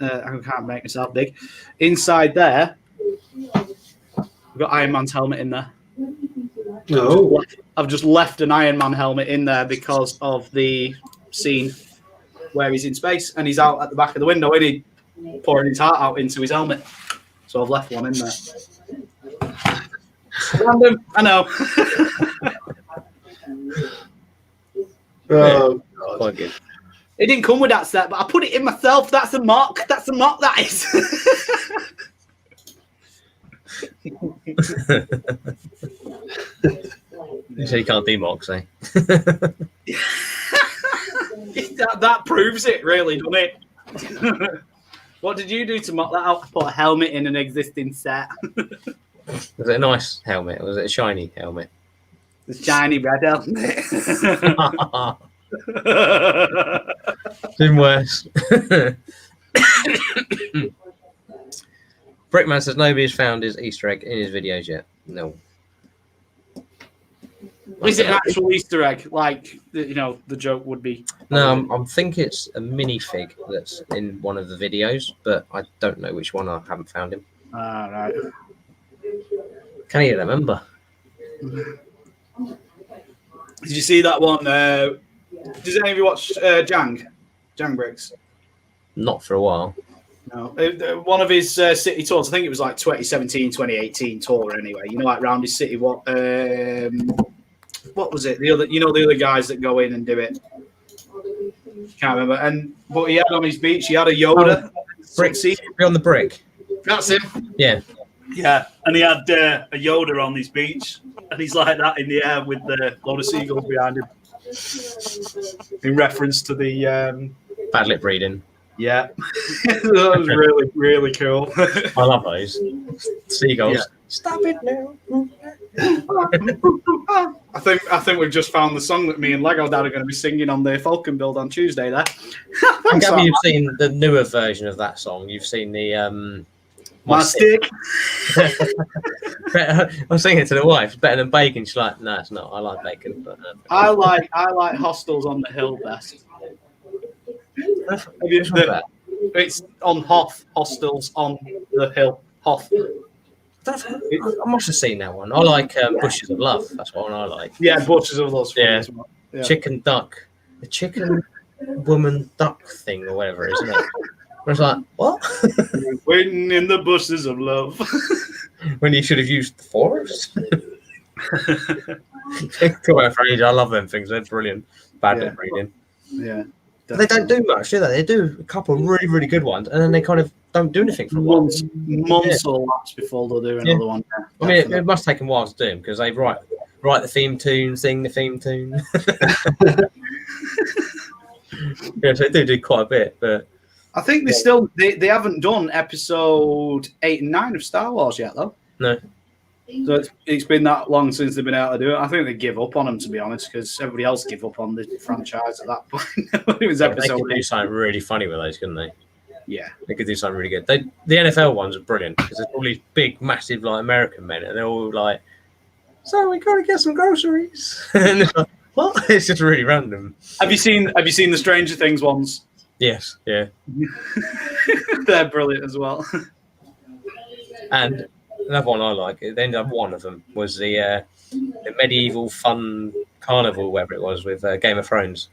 I can't make myself big. Inside there, we've got Iron Man's helmet in there. No. I've just left an Iron Man helmet in there because of the scene where he's in space and he's out at the back of the window and he pouring his heart out into his helmet. So I've left one in there. Random, I know. Oh, Quite good. It didn't come with that set, but I put it in myself. That's a mock. That's a mock, that is. So you can't do mocks, eh? that proves it, really, doesn't it? What did you do to mock that out? I put a helmet in an existing set. Was it a nice helmet? Was it a shiny helmet? The shiny red helmet. Even worse. Brickman says nobody has found his Easter egg in his videos yet. No. Is it an actual Easter egg? Like, the joke would be. No, I think it's a minifig that's in one of the videos, but I don't know which one. I haven't found him. Right. Can you remember? Did you see that one? Does any of you watch Jang Bricks? Not for a while. No. One of his city tours, I think it was like 2017, 2018 tour anyway. Like round his city. What was it? The other guys that go in and do it. Can't remember. But he had on his beach, he had a Yoda. Brick, on the brick. That's him. Yeah. Yeah, and he had a Yoda on his beach, and he's like that in the air with a load of seagulls behind him. In reference to the Bad lip reading. Yeah, that was really, really cool. I love those seagulls. Yeah. Stop it now. I think we've just found the song that me and Lego Dad are going to be singing on the Falcon build on Tuesday. There. I gather you've seen the newer version of that song. You've seen the My stick. I was singing it to the wife. Better than bacon. She's like, no, it's not. I like bacon. But I like Hostels on the Hill best. It's on Hoff. Hostels on the Hill. Hoff. I must have seen that one. I like Bushes of Love. That's one I like. Yeah, Bushes of Love. Yeah. Chicken duck. The chicken woman duck thing or whatever, isn't it? I was like, what? Waiting in the bushes of love. When you should have used the forest. I love them things. They're brilliant. Bad lip reading. Yeah. They don't do much, do they? They do a couple of really, really good ones, and then they kind of don't do anything for a while. Months or lapse before they'll do another one. I mean, it must take them a while to do them because they write the theme tune, sing the theme tune. Yeah, so they do quite a bit, but I think they haven't done episode 8 and 9 of Star Wars yet, though. No. So it's been that long since they've been able to do it. I think they give up on them, to be honest, because everybody else gave up on the franchise at that point. It was episode. They could do something really funny with those, couldn't they? Yeah, they could do something really good. The NFL ones are brilliant because there's all these big, massive, like American men, and they're all like, "So we got to get some groceries." And it's like, what? It's just really random. Have you seen the Stranger Things ones? Yes, yeah. They're brilliant as well. And another one I like, they ended up one of them, was the medieval fun carnival, whatever it was, with Game of Thrones.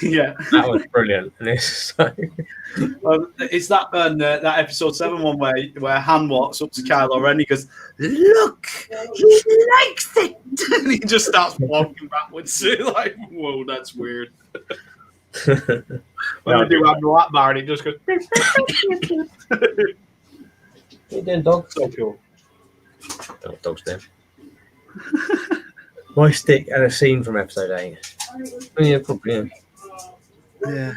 Yeah. That was brilliant. And it's well, it's that that episode 7 one where Han walks up to Kylo Ren and he goes, "Look, he likes it." And he just starts walking backwards. Like, whoa, that's weird. When we do have the lap bar and it just goes. What are you doing, dog? So cool. Dog's dead. My stick and a scene from episode 8. Oh, yeah, probably. Yeah.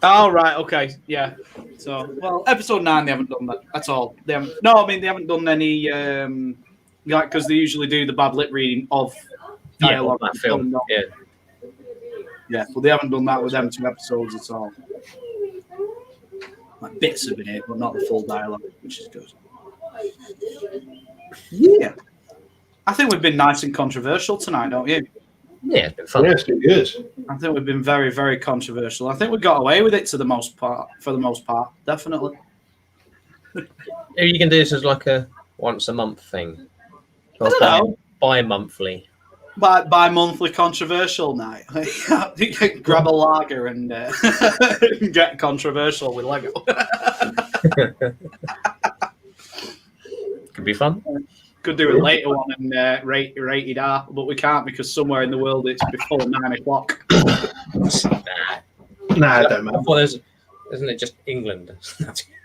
Oh, right. Okay. Yeah. So, well, episode 9, they haven't done that. That's all. They haven't done any, like, because they usually do the bad lip reading of dialogue. That film. Yeah. Yeah. Well, they haven't done that with them 2 episodes at all. Like bits of it, but not the full dialogue, which is good. Yeah. I think we've been nice and controversial tonight, don't you? Yeah, it's been fun. Yeah, it's been good. I think we've been very, very controversial. I think we got away with it for the most part, definitely. You can do this as like a once a month thing. I don't know. Bi-monthly. Bi-monthly controversial night. Grab a lager and get controversial with Lego. Could be fun. Could do a later one and rated R, but we can't because somewhere in the world it's before 9 o'clock. Nah, it don't matter. I thought isn't it just England?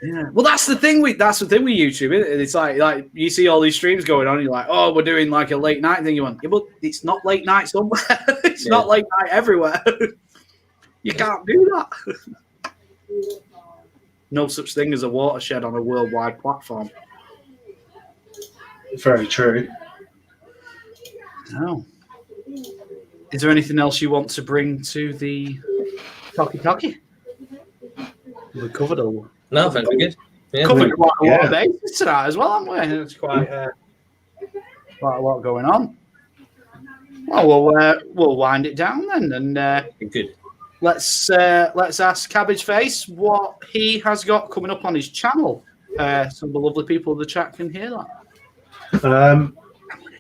Yeah. Well, that's the thing with YouTube. Isn't it? It's like you see all these streams going on, and you're like, oh, we're doing like a late night thing. You want, yeah, but it's not late night somewhere. It's not late night everywhere. You can't do that. No such thing as a watershed on a worldwide platform. Very true. No. Is there anything else you want to bring to the talkie? We covered all. No, I think we're good. Yeah, Covered quite a lot of bases tonight as well, haven't we? It's quite a lot going on. Well, we'll wind it down then, and good. Let's ask Cabbage Face what he has got coming up on his channel. Some of the lovely people in the chat can hear that.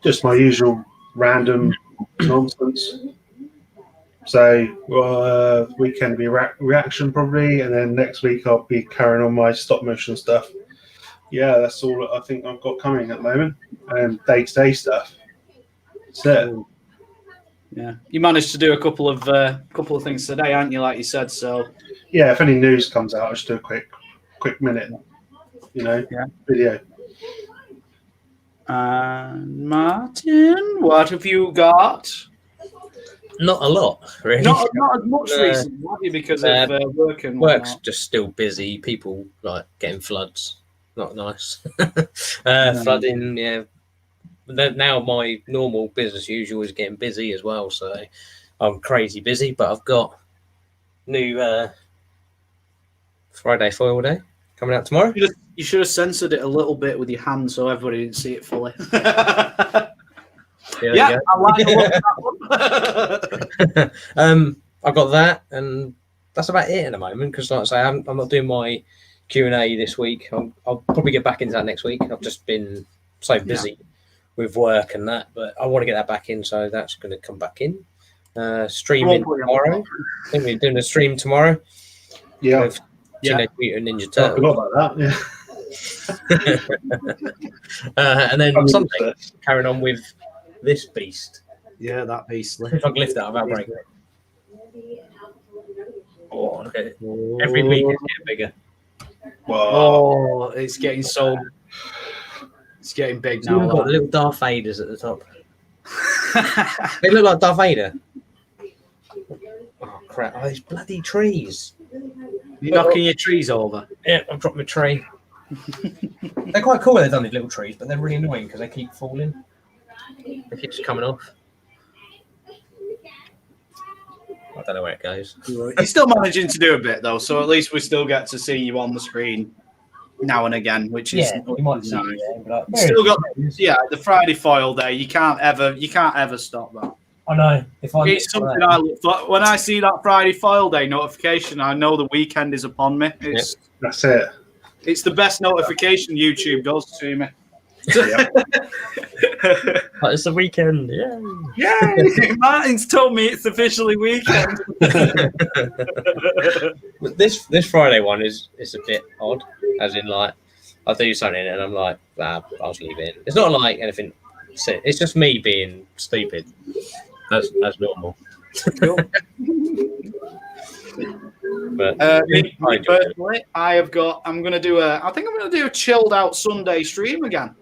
Just my usual random nonsense. So weekend will be reaction probably, and then next week I'll be carrying on my stop motion stuff. Yeah, that's all I think I've got coming at the moment, and day-to-day stuff. That's it. Yeah, you managed to do a couple of things today, aren't you? Like you said, so yeah. If any news comes out, I'll just do a quick minute, video. Martin, what have you got? Not a lot, really. Not as much recently, have you? Because of work and work's whatnot. just still busy. People like getting floods. Not nice. Flooding, yeah. Now my normal business usual is getting busy as well, so I'm crazy busy. But I've got new Friday foil day coming out tomorrow. You should have censored it a little bit with your hand so everybody didn't see it fully. Yeah, I like that one. I've got that, and that's about it at the moment. Because, like I say, I'm not doing my Q&A this week. I'll probably get back into that next week. I've just been so busy with work and that, but I want to get that back in, so that's going to come back in. Streaming tomorrow. I think we're doing a stream tomorrow. Yeah. With Teenage Mutant Ninja Turtles. I forgot about that. Yeah. And then Sunday, carrying on with this beast. Yeah, that beast. If I can lift that without breaking it. Oh, look at it. Every week it's getting bigger. Whoa. Oh, it's getting big now. We've got the little Darth Vaders at the top. They look like Darth Vader. Oh, crap. Oh, these bloody trees. You're knocking your trees over? Yeah, I've dropped my tree. They're quite cool, they've done these little trees, but they're really annoying because they keep falling. They keep just coming off. I don't know where it goes. You're still managing to do a bit, though, so at least we still get to see you on the screen now and again, which is you might see nice. Like, Still got the Friday foil day. You can't ever stop that. I know. It's something I look for. When I see that Friday foil day notification, I know the weekend is upon me. That's it. It's the best notification YouTube does to me. It's the weekend. Yeah. Martin's told me it's officially weekend. This Friday one is a bit odd, as in like I'll do something and I'm like, I'll just leave it in. It's not like anything. It's just me being stupid. That's normal. But me personally, I'm gonna do a chilled out Sunday stream again.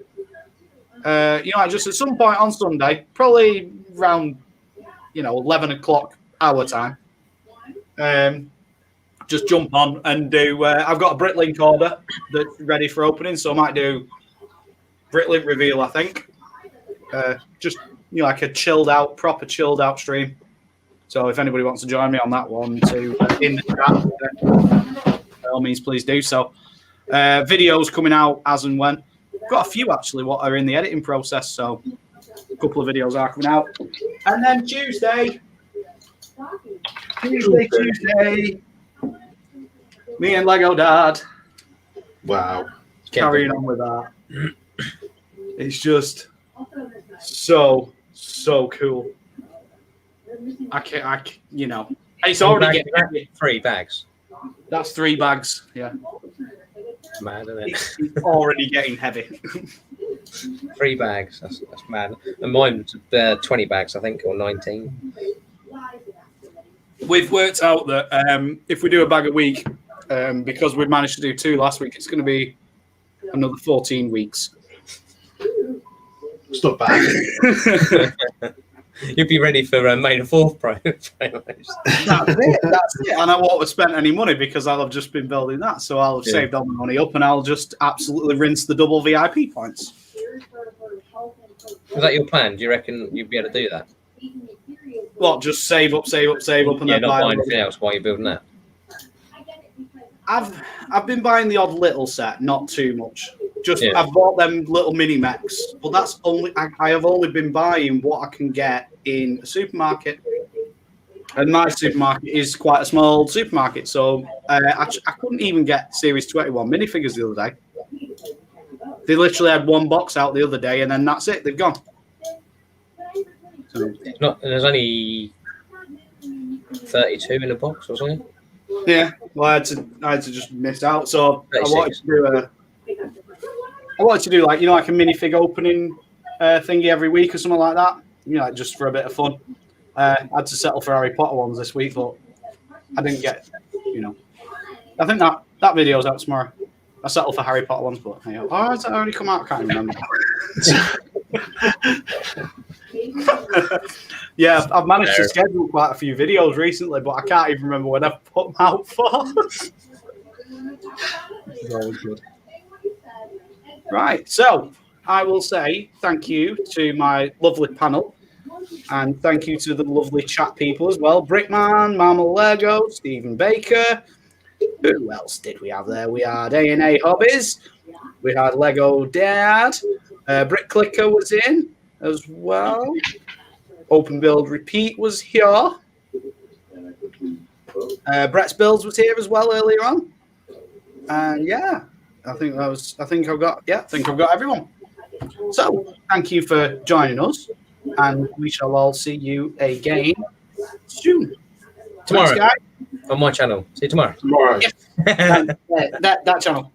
Just at some point on Sunday, probably around 11 o'clock our time. Just jump on and do. I've got a BrickLink order that's ready for opening, so I might do BrickLink reveal. I think just like a proper chilled out stream. So if anybody wants to join me on that one too, in the chat, by all means, please do so. Videos coming out as and when. Got a few actually what are in the editing process, so A couple of videos are coming out. And then Tuesday, me and Lego Dad. Wow. Carrying on with that. It's just so cool. You know, it's already getting 3 bags. That's 3 bags. Yeah. Mad, isn't it? It's already getting heavy. 3 bags. That's mad. And mine's 20 bags, I think, or 19. We've worked out that if we do a bag a week, because we've managed to do 2 last week, it's going to be another 14 weeks. It's not bad. You'll be ready for May the 4th promos. That's it. And I won't have spent any money because I'll have just been building that. So I'll have saved all my money up and I'll just absolutely rinse the double VIP points. Is that your plan? Do you reckon you'd be able to do that? What, just save up, and then not buy buy anything else while you're building that? I've been buying the odd little set, not too much. I've bought them little mini mechs, but that's only I have only been buying what I can get in a supermarket, and my supermarket is quite a small supermarket, so I couldn't even get Series 21 minifigures the other day. They literally had 1 box out the other day, and then that's it. They've gone. So, there's only 32 in a box or something. Yeah, well, I had to just miss out. So I wanted to do like like a minifig opening thingy every week or something like that. Like just for a bit of fun. I had to settle for Harry Potter ones this week, but I didn't get. I think that video's out tomorrow. I settled for Harry Potter ones, but has it already come out? I can't remember. Yeah, I've managed to schedule quite a few videos recently, but I can't even remember when I've put them out for. It's always good. Right, so I will say thank you to my lovely panel, and thank you to the lovely chat people as well. Brickman, Mama Lego, Stephen Baker. Who else did we have there? We had AandAHobbies. We had Lego Dad. Brick Clicker was in as well. Open Build Repeat was here. Brett's Builds was here as well earlier on. And yeah, I think I've got everyone. So thank you for joining us, and we shall all see you again soon. Tomorrow. Thanks, guys. On my channel. See you tomorrow. Yes. that channel.